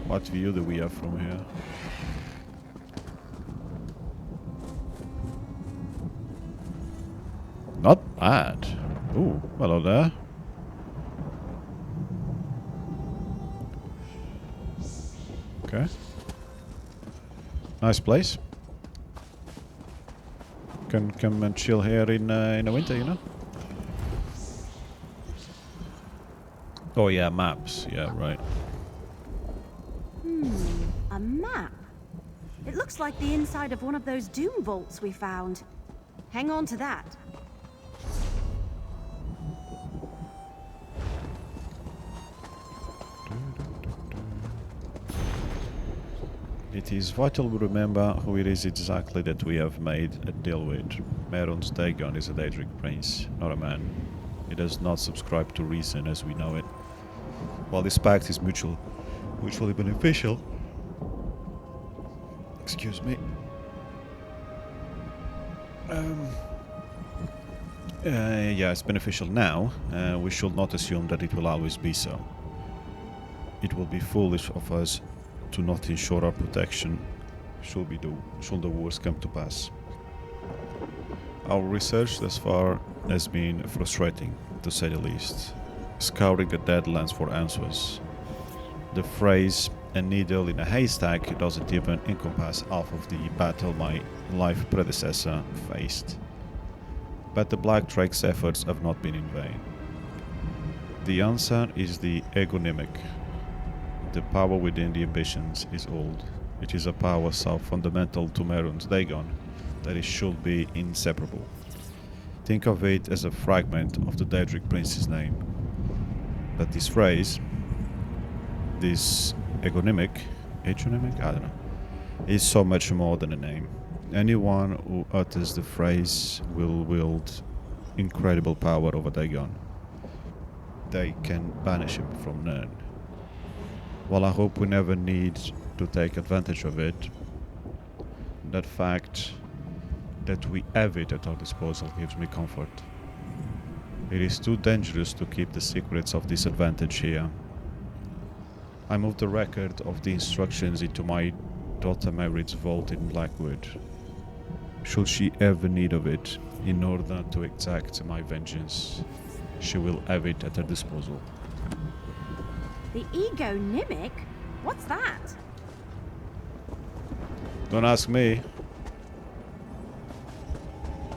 What view do we have from here? Not bad. Ooh, hello there. Okay. Nice place. Can come and chill here in the winter, you know? Oh yeah, maps. Yeah, right. A map. It looks like the inside of one of those doom vaults we found. Hang on to that. It is vital we remember who it is exactly that we have made a deal with. Mehrunes Dagon is a Daedric prince, not a man. He does not subscribe to reason as we know it. While this pact is mutually beneficial... Excuse me. Yeah, it's beneficial now. We should not assume that it will always be so. It will be foolish of us to not ensure our protection should the worst come to pass. Our research thus far has been frustrating, to say the least. Scouring the Deadlands for answers. The phrase "a needle in a haystack" doesn't even encompass half of the battle my life predecessor faced. But the Black Drake's efforts have not been in vain. The answer is the egonymic. The power within the ambitions is old. It is a power so fundamental to Mehrunes Dagon that it should be inseparable. Think of it as a fragment of the Daedric prince's name. But this phrase, this egonymic, I don't know, is so much more than a name. Anyone who utters the phrase will wield incredible power over Dagon. They can banish him from Nirn. While I hope we never need to take advantage of it, that fact that we have it at our disposal gives me comfort. It is too dangerous to keep the secrets of this advantage here. I moved the record of the instructions into my daughter Mary's vault in Blackwood. Should she ever need of it in order to exact my vengeance, she will have it at her disposal. The egonymic? What's that? Don't ask me.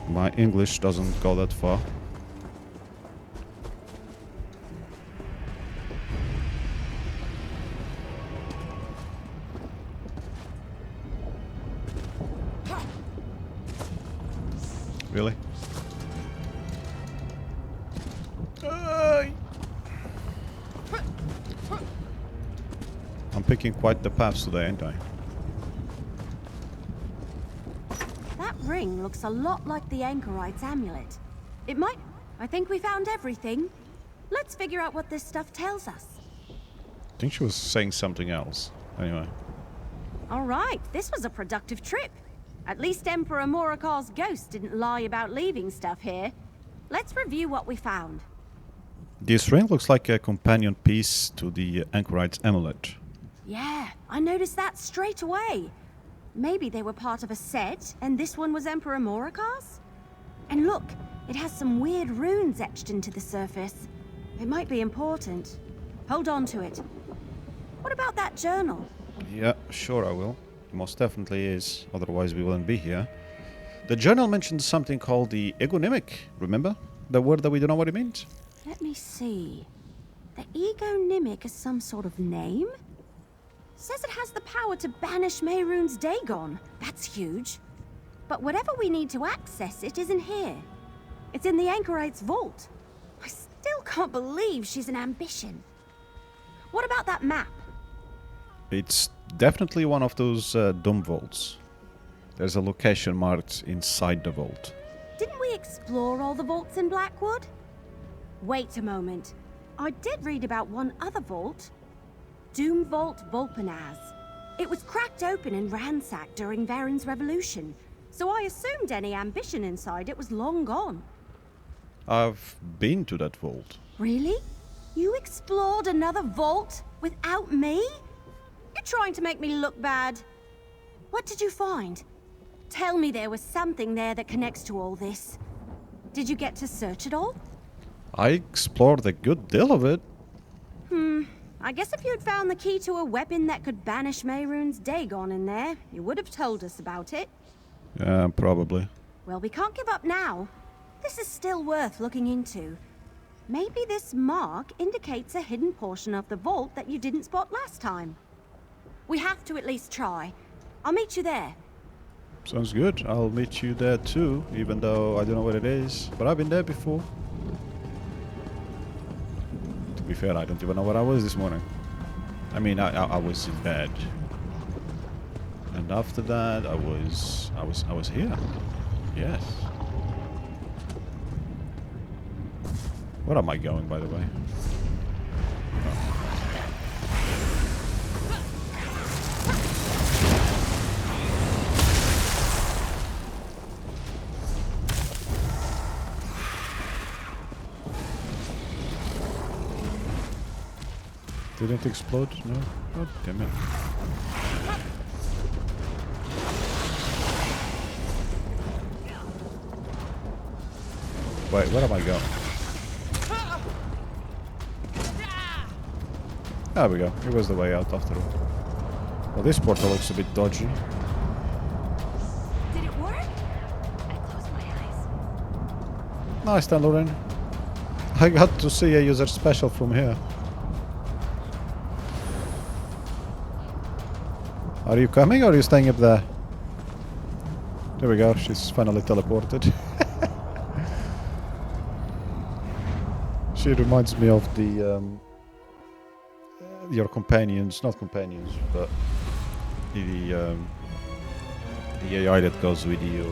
My English doesn't go that far. Really? I'm picking quite the paths today, ain't I? That ring looks a lot like the Anchorite's amulet. It might... I think we found everything. Let's figure out what this stuff tells us. I think she was saying something else. Anyway. Alright, this was a productive trip. At least Emperor Morikar's ghost didn't lie about leaving stuff here. Let's review what we found. This ring looks like a companion piece to the Anchorite's amulet. Yeah, I noticed that straight away. Maybe they were part of a set, and this one was Emperor Morikar's? And look, it has some weird runes etched into the surface. It might be important. Hold on to it. What about that journal? Yeah, sure I will. It most definitely is, otherwise we wouldn't be here. The journal mentions something called the egonymic, remember? The word that we don't know what it means? Let me see. The egonymic is some sort of name? Says it has the power to banish Mehrunes Dagon. That's huge. But whatever we need to access it isn't here. It's in the Anchorite's vault. I still can't believe she's an ambition. What about that map? It's definitely one of those dumb vaults. There's a location marked inside the vault. Didn't we explore all the vaults in Blackwood? Wait a moment. I did read about one other vault. Doom Vault Volpanaz. It was cracked open and ransacked during Varen's revolution, so I assumed any ambition inside it was long gone. I've been to that vault. Really? You explored another vault without me? You're trying to make me look bad. What did you find? Tell me there was something there that connects to all this. Did you get to search it all? I explored a good deal of it. I guess if you'd found the key to a weapon that could banish Mehrunes Dagon in there, you would have told us about it. Yeah, probably. Well, we can't give up now. This is still worth looking into. Maybe this mark indicates a hidden portion of the vault that you didn't spot last time. We have to at least try. I'll meet you there. Sounds good. I'll meet you there too, even though I don't know what it is. But I've been there before. To be fair, I don't even know where I was this morning. I mean, I was in bed. after that I was here. Yes. Where am I going, by the way? Didn't explode? No? God damn it. Wait, where am I going? There we go. Here was the way out after all. Well, this portal looks a bit dodgy. Did it work? I closed my eyes. Nice then, Lauren. I got to see a user special from here. Are you coming or are you staying up there? There we go, she's finally teleported. She reminds me of the your companions, not companions, but the AI that goes with you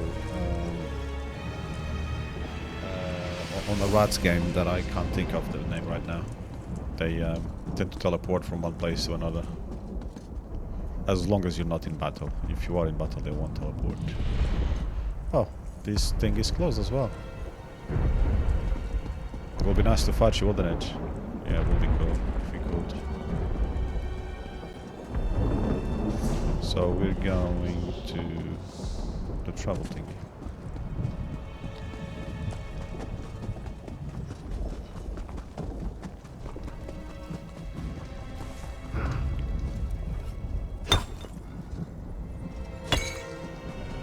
on the Rats game that I can't think of the name right now. They tend to teleport from one place to another. As long as you're not in battle. If you are in battle, they won't teleport. Oh, this thing is closed as well. It would be nice to fight you, wouldn't it? Yeah, it would be cool if we could. So we're going to the travel thingy.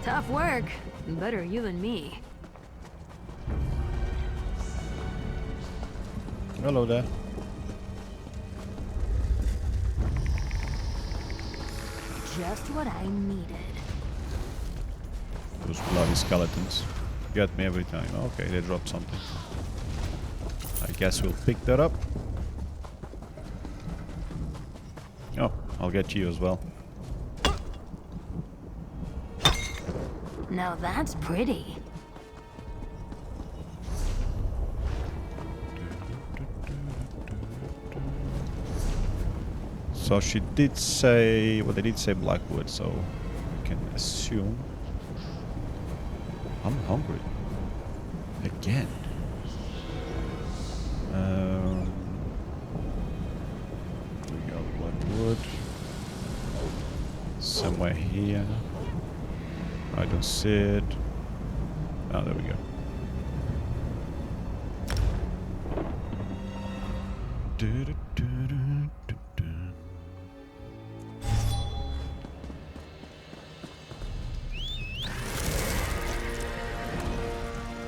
Tough work. Better you than me. Hello there. Just what I needed. Those bloody skeletons get me every time. Okay, they dropped something. I guess we'll pick that up. Oh, I'll get you as well. Now that's pretty. So she did say, well, they did say Blackwood, so we can assume. I'm hungry. Again. We got Blackwood. Somewhere here. I don't see it. Oh, there we go.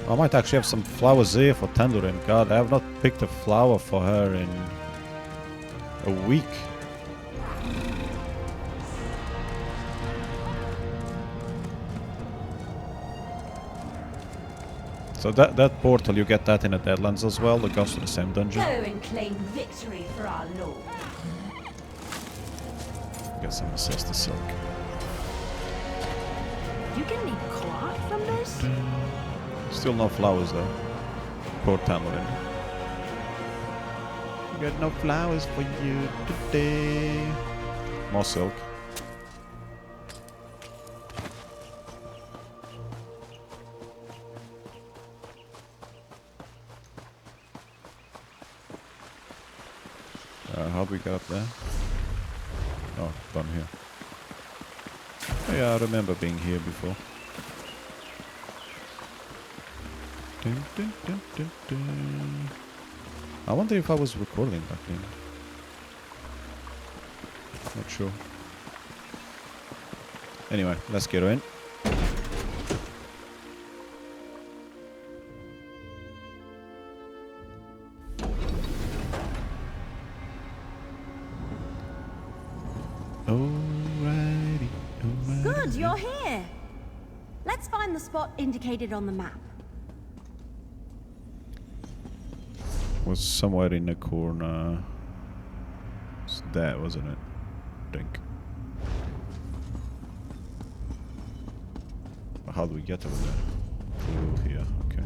I might actually have some flowers here for Tandorin. God, I have not picked a flower for her in a week. So that portal, you get that in the Deadlands as well, that goes to the same dungeon. Go and claim victory for our lord. Get some Ancestor Silk. You get any cloth from this? Still no flowers though. Poor Tamarin. Got no flowers for you today. More silk. How do we get up there? Oh, down here. Oh, yeah, I remember being here before. Dun, dun, dun, dun, dun. I wonder if I was recording back then. Not sure. Anyway, let's get her in. Alrighty. Good, you're here. Let's find the spot indicated on the map. Was somewhere in the corner. It's that, wasn't it? I think. How do we get over there? Through here, okay.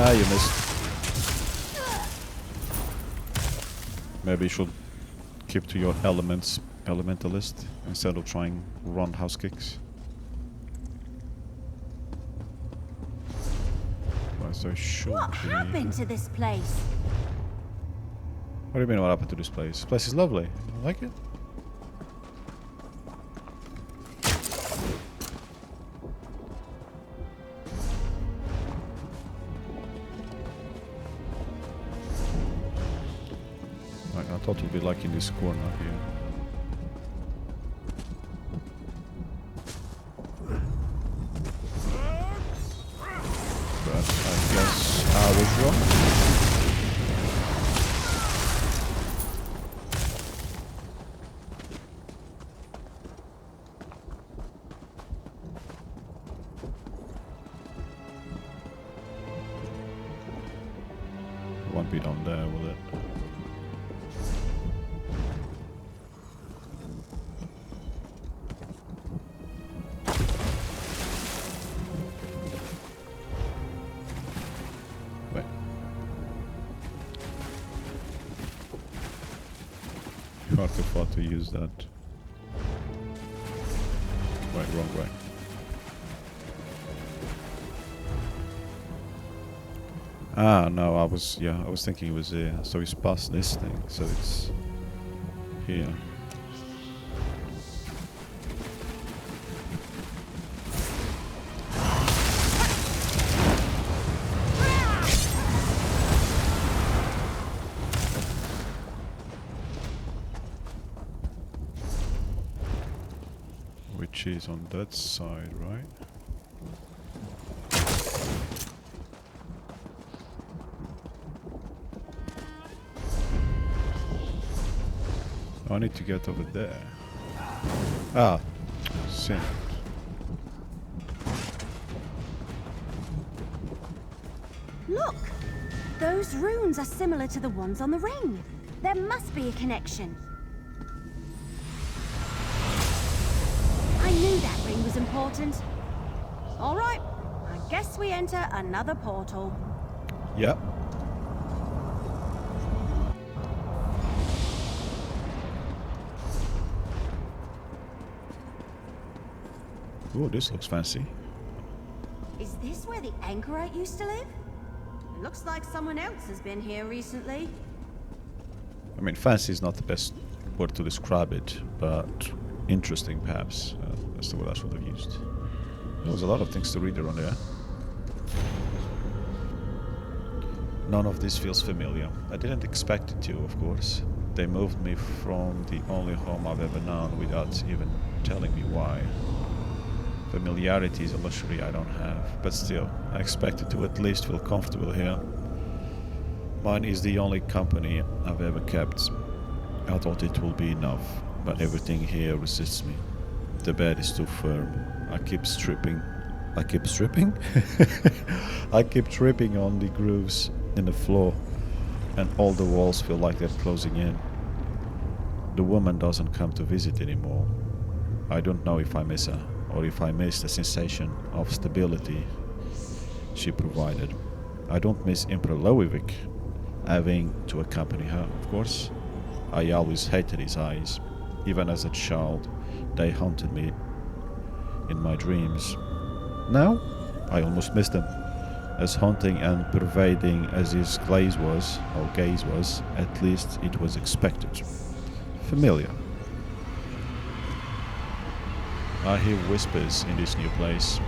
Ah, you missed. Maybe you should keep to your elementalist, instead of trying roundhouse kicks. Well, so What happened to this place? What do you mean what happened to this place? This place is lovely. You like it? I thought you'd be liking this corner here. But I guess I was wrong. It won't be down there, will it? Hard to thought to use that. Right, wrong way. Ah, no, I was thinking it was here. So it's past this thing, so it's here. Which is on that side, right? I need to get over there. Ah, sin. Look! Those runes are similar to the ones on the ring. There must be a connection. I knew that ring was important. All right, I guess we enter another portal. Yep. Oh, this looks fancy. Is this where the Anchorite used to live? It looks like someone else has been here recently. I mean, fancy is not the best word to describe it, but interesting, perhaps. That's the word I should have used. There was a lot of things to read around there. None of this feels familiar. I didn't expect it to, of course. They moved me from the only home I've ever known without even telling me why. Familiarity is a luxury I don't have, but still, I expected to at least feel comfortable here. Mine is the only company I've ever kept. I thought it will be enough, but everything here resists me. The bed is too firm. I keep tripping on the grooves in the floor, and all the walls feel like they're closing in. The woman doesn't come to visit anymore. I don't know if I miss her, or if I miss the sensation of stability she provided. I don't miss Emperor Loewick having to accompany her, of course. I always hated his eyes. Even as a child, they haunted me in my dreams. Now, I almost missed them. As haunting and pervading as his gaze was, at least it was expected. Familiar. I hear whispers in this new place.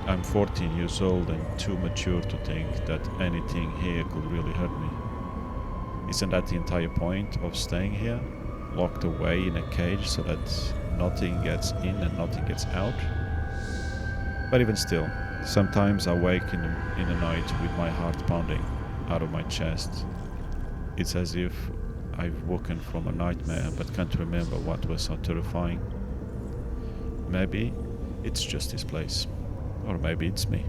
I'm 14 years old and too mature to think that anything here could really hurt me. Isn't that the entire point of staying here? Locked away in a cage so that nothing gets in and nothing gets out? But even still, sometimes I wake in the night with my heart pounding out of my chest. It's as if I've woken from a nightmare but can't remember what was so terrifying. Maybe it's just this place. Or maybe it's me.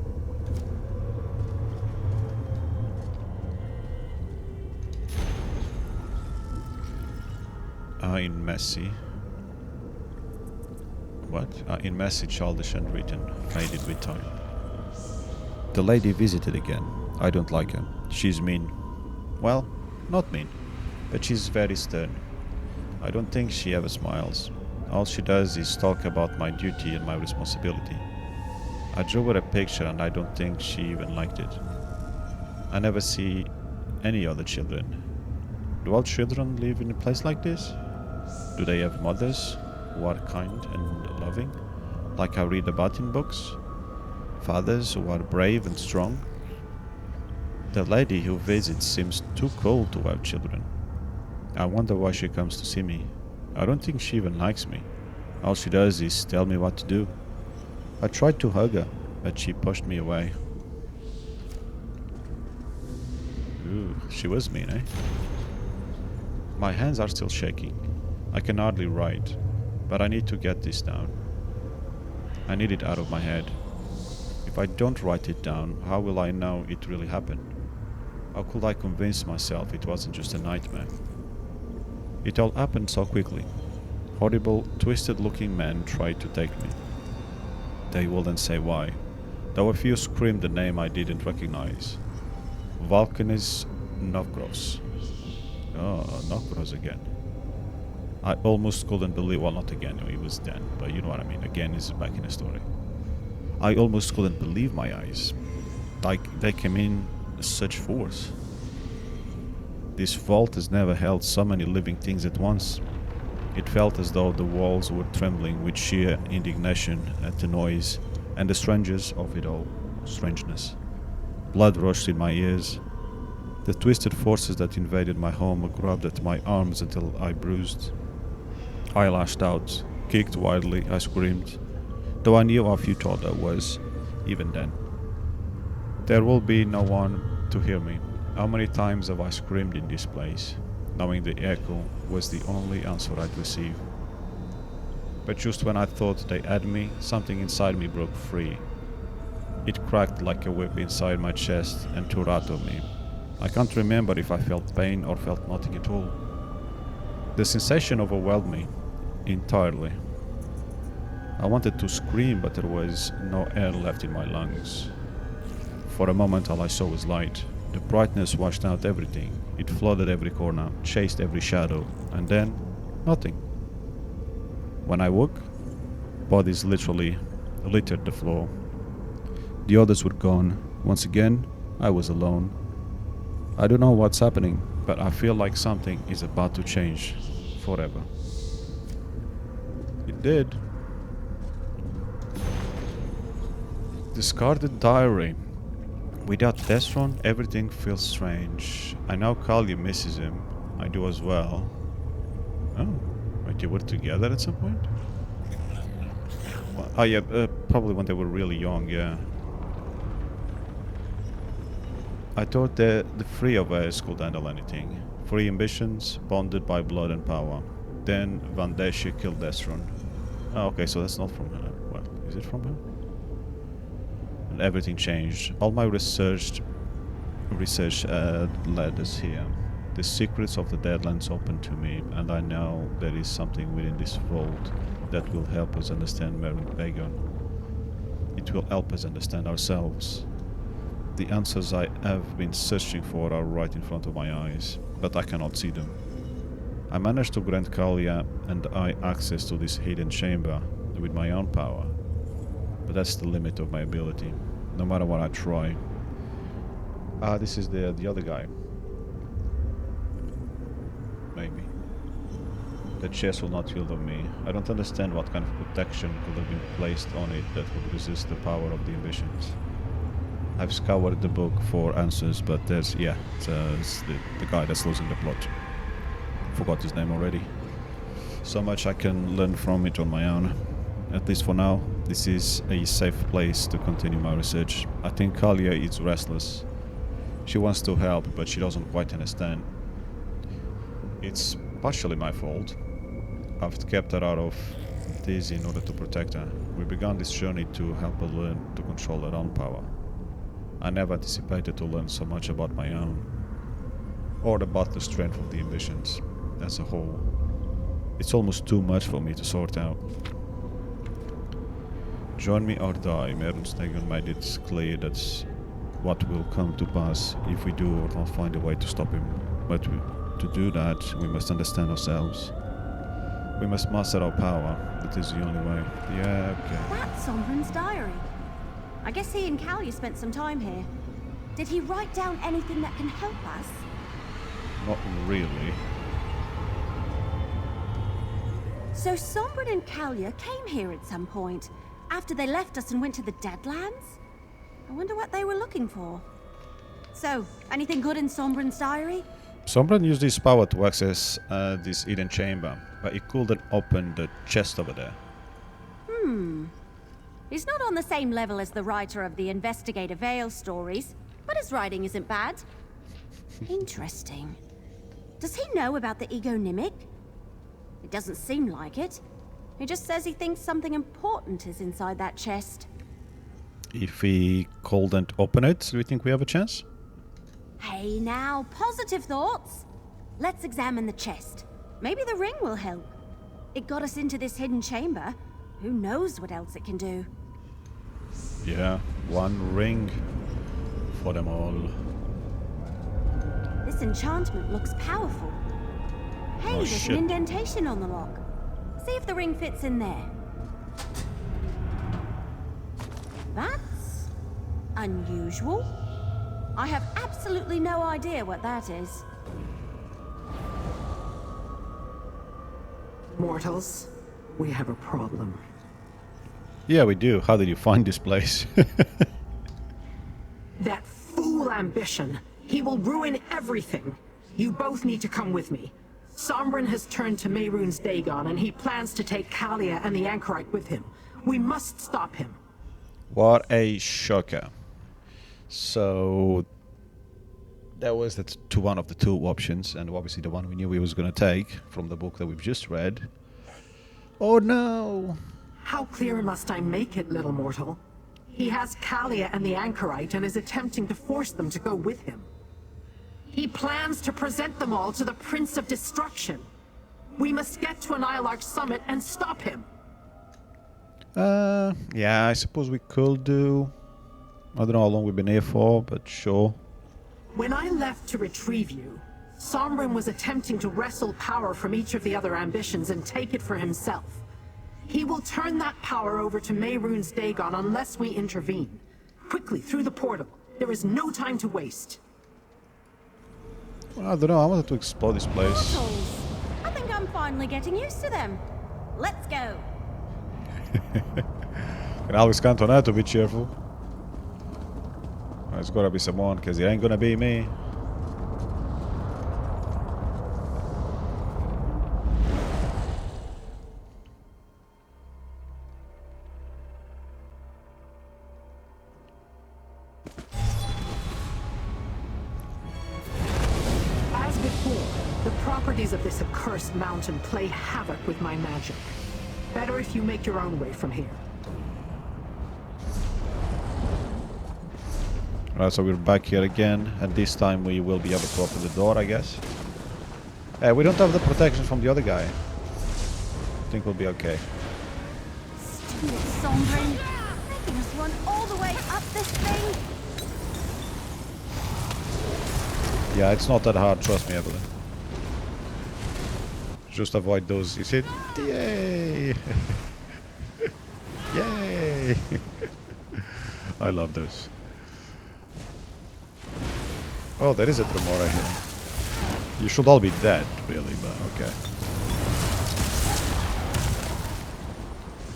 In messy. What? In messy, childish and written, faded with time. The lady visited again. I don't like her. She's mean. Well, not mean, but she's very stern. I don't think she ever smiles. All she does is talk about my duty and my responsibility. I drew her a picture and I don't think she even liked it. I never see any other children. Do all children live in a place like this? Do they have mothers who are kind and loving, like I read about in books? Fathers who are brave and strong? The lady who visits seems too cold to have children. I wonder why she comes to see me. I don't think she even likes me. All she does is tell me what to do. I tried to hug her, but she pushed me away. Ooh, she was mean, eh? My hands are still shaking. I can hardly write, but I need to get this down. I need it out of my head. If I don't write it down, how will I know it really happened? How could I convince myself it wasn't just a nightmare? It all happened so quickly. Horrible, twisted-looking men tried to take me. They wouldn't say why, though a few screamed the name I didn't recognize. Valkanis Novgros. Oh, Novgros again. I almost couldn't believe, well, not again, he was dead, but you know what I mean, again is back in the story. I almost couldn't believe my eyes. Like, they came in such force. This vault has never held so many living things at once. It felt as though the walls were trembling with sheer indignation at the noise and the strangeness of it all. Strangeness. Blood rushed in my ears. The twisted forces that invaded my home grabbed at my arms until I bruised. I lashed out, kicked wildly, I screamed, though I knew how futile that was, even then. There will be no one to hear me. How many times have I screamed in this place, knowing the echo was the only answer I'd receive? But just when I thought they had me, something inside me broke free. It cracked like a whip inside my chest and tore out of me. I can't remember if I felt pain or felt nothing at all. The sensation overwhelmed me entirely. I wanted to scream, but there was no air left in my lungs. For a moment all I saw was light. The brightness washed out everything. It flooded every corner, chased every shadow, and then nothing. When I woke, bodies literally littered the floor. The others were gone. Once again, I was alone. I don't know what's happening, but I feel like something is about to change forever. It did. Discarded diary. Without Destron, everything feels strange. I know Kalia misses him. I do as well. Oh, wait, they were together at some point? Well, oh yeah, probably when they were really young, yeah. I thought the three of us could handle anything. Three ambitions, bonded by blood and power. Then Van Desche killed Destron. Oh, okay, so that's not from her. Well, is it from her? And everything changed. All my research led us here. The secrets of the Deadlands opened to me, and I know there is something within this vault that will help us understand Meryn Pagan. It will help us understand ourselves. The answers I have been searching for are right in front of my eyes, but I cannot see them. I managed to grant Kalia and I access to this hidden chamber with my own power, but that's the limit of my ability, no matter what I try. Ah, this is the other guy. Maybe. The chest will not yield on me. I don't understand what kind of protection could have been placed on it that would resist the power of the ambitions. I've scoured the book for answers, but there's, yeah, it's the guy that's losing the plot. Forgot his name already. So much I can learn from it on my own. At least for now, this is a safe place to continue my research. I think Kalia is restless. She wants to help, but she doesn't quite understand. It's partially my fault. I've kept her out of this in order to protect her. We began this journey to help her learn to control her own power. I never anticipated to learn so much about my own, or about the strength of the ambitions as a whole. It's almost too much for me to sort out. Join me or die. Mehrunes Dagon made it clear that's what will come to pass if we do or not find a way to stop him. But to do that, we must understand ourselves. We must master our power. That is the only way. Yeah, okay. That's Sombrin's diary. I guess he and Kalia spent some time here. Did he write down anything that can help us? Not really. So Sombrin and Kalia came here at some point, after they left us and went to the Deadlands? I wonder what they were looking for. So, anything good in Sombrin's diary? Sombrin used his power to access this hidden chamber, but he couldn't open the chest over there. He's not on the same level as the writer of the Investigator Vale stories, but his writing isn't bad. Interesting. Does he know about the Ego-Nimic? It doesn't seem like it. He just says he thinks something important is inside that chest. If he couldn't open it, do you think we have a chance? Hey now, positive thoughts. Let's examine the chest. Maybe the ring will help. It got us into this hidden chamber. Who knows what else it can do? Yeah, one ring for them all. This enchantment looks powerful. Hey, there's shit. an indentation on the lock. See if the ring fits in there. That's unusual. I have absolutely no idea what that is. Mortals, we have a problem. Yeah, we do. How did you find this place? That fool ambition. He will ruin everything. You both need to come with me. Sombrin has turned to Mehrunes Dagon, and he plans to take Kalia and the Anchorite with him. We must stop him. What a shocker. So that was one of the two options, and obviously the one we knew we was going to take from the book that we've just read. Oh no! How clear must I make it, little mortal? He has Kalia and the Anchorite and is attempting to force them to go with him. He plans to present them all to the Prince of Destruction. We must get to an Ilarch summit and stop him. Yeah, I suppose we could do. I don't know how long we've been here for, but sure. When I left to retrieve you, Sombrin was attempting to wrestle power from each of the other ambitions and take it for himself. He will turn that power over to Mehrunes Dagon unless we intervene. Quickly, through the portal. There is no time to waste. Well, I don't know, I wanted to explore this place. Portals. I think I'm finally getting used to them. Let's go. Can always count on her to be cheerful. There's gotta be someone, because it ain't gonna be me. As before, the properties of this accursed mountain play havoc with my magic. Better if you make your own way from here. Alright, so we're back here again, and this time we will be able to open the door, I guess. We don't have the protection from the other guy. I think we'll be okay. Stupid Sombrin. Making us run all the way up this thing. Yeah, it's not that hard, trust me, Evelyn. Just avoid those, you see? Yay! Yay! I love those. Oh, there is a Tremora here. You should all be dead, really, but okay.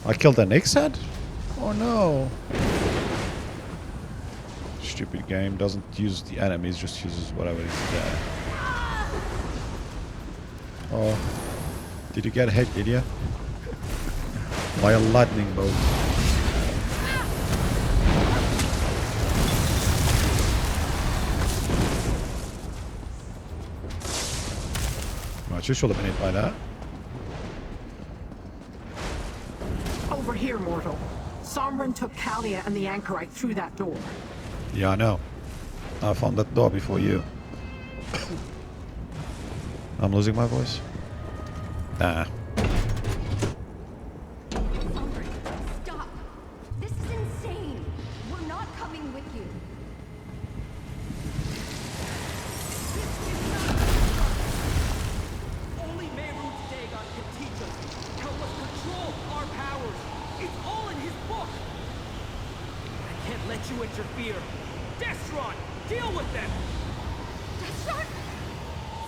I killed an X-Head? Oh no! Stupid game, doesn't use the enemies, just uses whatever is there. Oh. Did you get hit, idiot? By a lightning bolt. You should have been hit by that. Over here, mortal. Sombren took Kalia and the Anchorite through that door. Yeah, I know. I found that door before you. I'm losing my voice. Nah. Sombren, stop. This is insane. We're not coming with you. Only Mehrunes Dagon can teach us, help us control our powers. It's all in his book. I can't let you interfere. Destron, deal with them. Destron?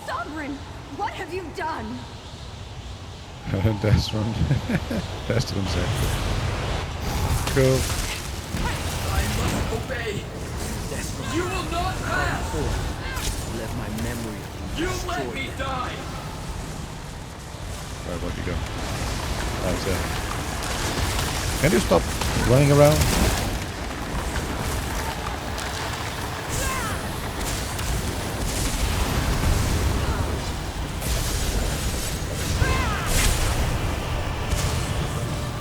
Sombren, what have you done? Destron. Destron said. Cool. I must obey. Destron. You will not pass. Let my memory of you let me die. Where would you go? That's it. Can you stop running around?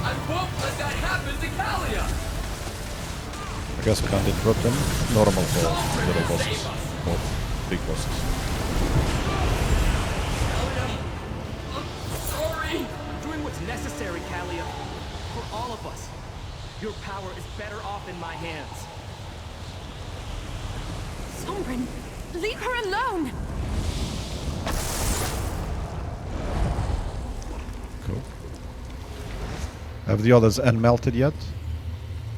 I won't let that happen to Kalia. I guess we can't interrupt them. Normal for little bosses. Or big bosses. I'm sorry. I'm doing what's necessary, Kalia. For all of us. Your power is better off in my hands. Sombren, leave her alone! Cool. Have the others unmelted yet?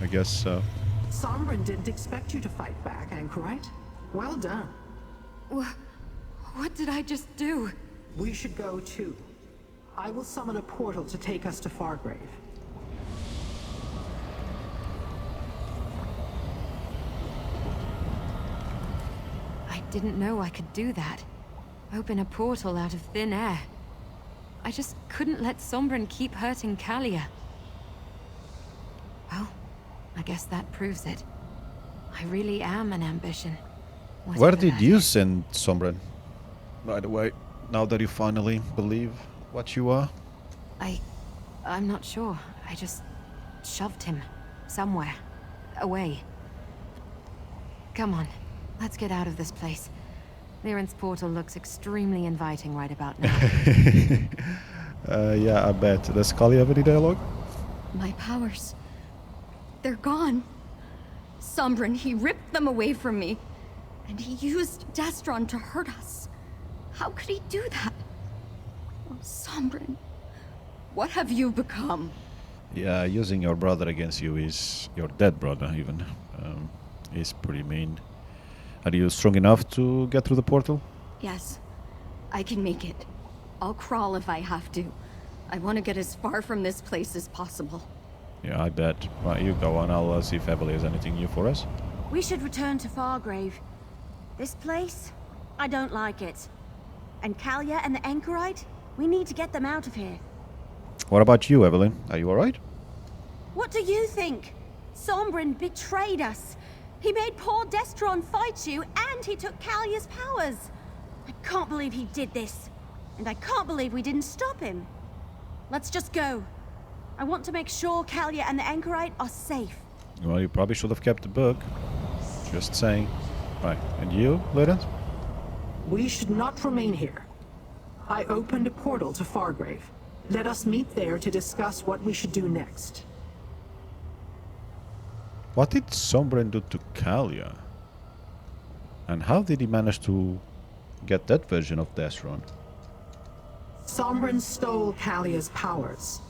I guess so. Sombren didn't expect you to fight back, Anchorite. Well done. What did I just do? We should go too. I will summon a portal to take us to Fargrave. I didn't know I could do that. Open a portal out of thin air. I just couldn't let Sombren keep hurting Kalia. Well, I guess that proves it. I really am an ambition. Where Whatever did that you is. send Sombren? By the way, now that you finally believe what you are? I'm not sure. I just shoved him somewhere. Away. Come on. Let's get out of this place. Lyran's portal looks extremely inviting right about now. Yeah, I bet. Does Kali have any dialogue? My powers. They're gone. Sombren, he ripped them away from me. And he used Destron to hurt us. How could he do that? Oh, Sombren, what have you become? Yeah, using your brother against you is... your dead brother, even. Is pretty mean. Are you strong enough to get through the portal? Yes, I can make it. I'll crawl if I have to. I want to get as far from this place as possible. Yeah, I bet. Right, you go on. I'll see if Emily has anything new for us. We should return to Fargrave. This place? I don't like it. And Kalia and the Anchorite? We need to get them out of here. What about you, Evelyn? Are you alright? What do you think? Sombren betrayed us. He made poor Destron fight you, and he took Kalia's powers. I can't believe he did this. And I can't believe we didn't stop him. Let's just go. I want to make sure Kalia and the Anchorite are safe. Well, you probably should have kept the book. Just saying. Right, and you, Lyran? We should not remain here. I opened a portal to Fargrave. Let us meet there to discuss what we should do next. What did Sombren do to Kalia? And how did he manage to get that version of Destron? Sombren stole Kalia's powers.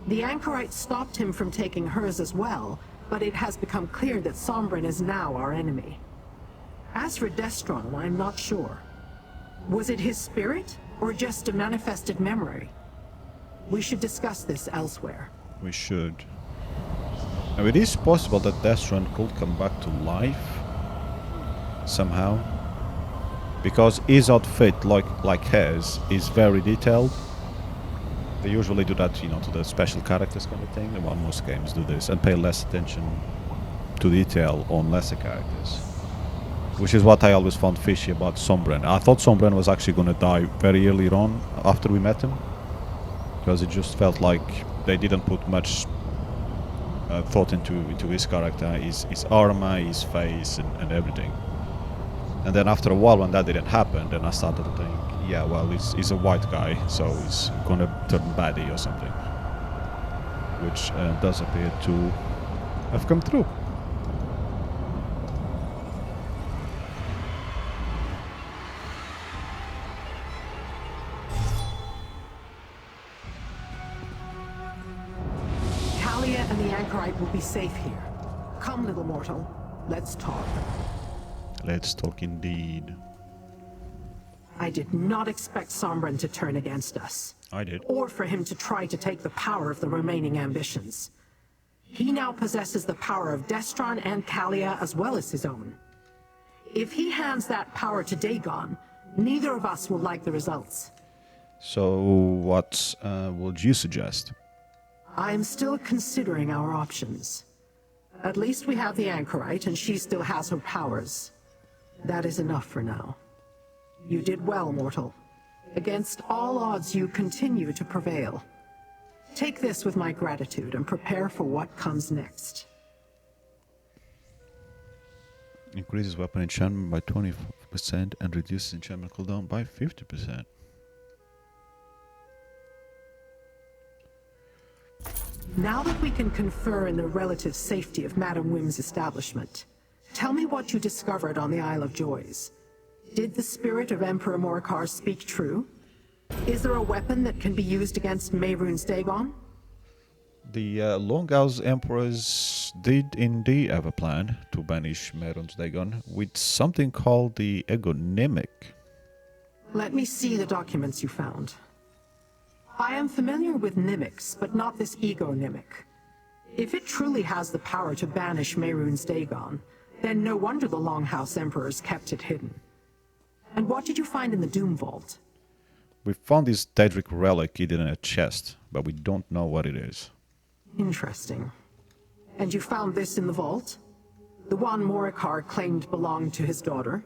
The Anchorite stopped him from taking hers as well, but it has become clear that Sombren is now our enemy. As for Destron, I'm not sure. Was it his spirit, or just a manifested memory? We should discuss this elsewhere. We should. Now, it is possible that Destron could come back to life somehow, because his outfit, like hers, is very detailed. They usually do that, you know, to the special characters kind of thing. Well, most games do this and pay less attention to detail on lesser characters. Which is what I always found fishy about Sombren. I thought Sombren was actually going to die very early on after we met him. Because it just felt like they didn't put much thought into his character, his armor, his face, and everything. And then after a while, when that didn't happen, then I started to think, yeah, well, he's a white guy, so he's gonna turn baddie or something. Which does appear to have come through. And the anchorite will be safe here. Come, little mortal. Let's talk. Let's talk indeed. I did not expect Sombren to turn against us. I did. Or for him to try to take the power of the remaining ambitions. He now possesses the power of Destron and Kalia as well as his own. If he hands that power to Dagon, neither of us will like the results. So what would you suggest? I am still considering our options. At least we have the anchorite, and she still has her powers. That is enough for now. You did well, mortal. Against all odds, you continue to prevail. Take this with my gratitude and prepare for what comes next. Increases weapon enchantment by 20% and reduces enchantment cooldown by 50%. Now that we can confer in the relative safety of Madame Wim's establishment, tell me what you discovered on the Isle of Joys. Did the spirit of Emperor Morcar speak true? Is there a weapon that can be used against Mehrunes Dagon? The Longhouse Emperors did indeed have a plan to banish Mehrunes Dagon with something called the Egonymic. Let me see the documents you found. I am familiar with Nimics, but not this Egonymic. If it truly has the power to banish Mehrunes Dagon, then no wonder the Longhouse Emperors kept it hidden. And what did you find in the Doom Vault? We found this Daedric relic hidden in a chest, but we don't know what it is. Interesting. And you found this in the vault? The one Morikar claimed belonged to his daughter?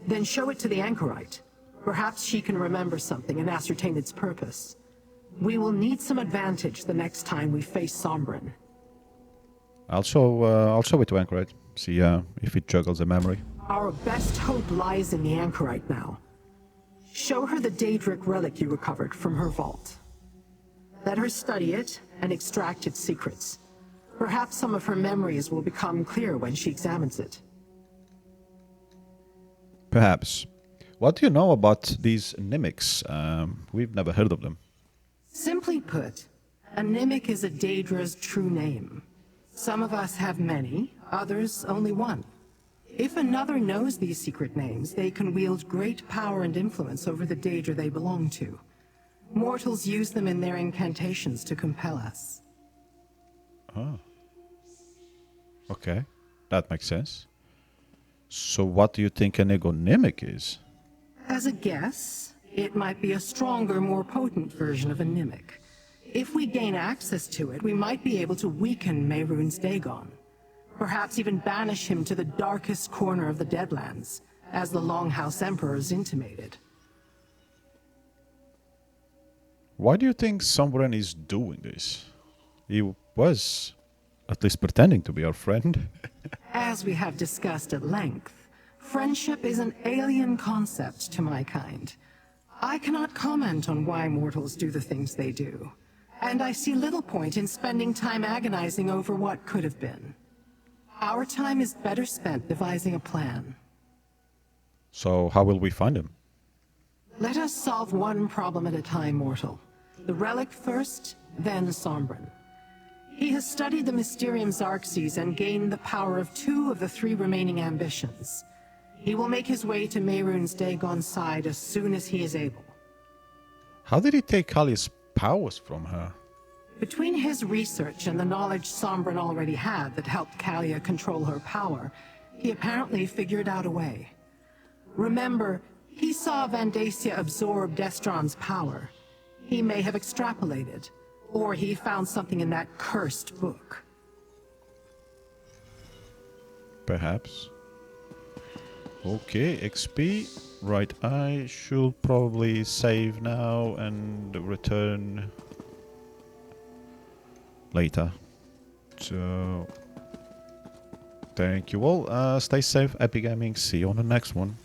Then show it to the anchorite. Perhaps she can remember something and ascertain its purpose. We will need some advantage the next time we face Sombren. I'll show it to Anchorite. See if it juggles a memory. Our best hope lies in the anchorite now. Show her the Daedric relic you recovered from her vault. Let her study it and extract its secrets. Perhaps some of her memories will become clear when she examines it. Perhaps. What do you know about these Nimics? We've never heard of them. Simply put, a Nimic is a Daedra's true name. Some of us have many, others only one. If another knows these secret names, they can wield great power and influence over the Daedra they belong to. Mortals use them in their incantations to compel us. Oh. Okay, that makes sense. So what do you think an Egonymic is? As a guess, it might be a stronger, more potent version of a Nimic. If we gain access to it, we might be able to weaken Mehrunes Dagon. Perhaps even banish him to the darkest corner of the Deadlands, as the Longhouse Emperors intimated. Why do you think Sombren is doing this? He was at least pretending to be our friend. As we have discussed at length, friendship is an alien concept to my kind. I cannot comment on why mortals do the things they do, and I see little point in spending time agonizing over what could have been. Our time is better spent devising a plan. So how will we find him? Let us solve one problem at a time, mortal. The relic first, then Sombren. He has studied the Mysterium Xarxes and gained the power of 2 of the 3 remaining ambitions. He will make his way to Mehrunes Dagon's side as soon as he is able. How did he take Kalia's powers from her? Between his research and the knowledge Sombren already had that helped Kalia control her power, he apparently figured out a way. Remember, he saw Vandacia absorb Destron's power. He may have extrapolated, or he found something in that cursed book. Perhaps. Okay, XP. Right, I should probably save now and return later. So, thank you all. Stay safe, Epic Gaming. See you on the next one.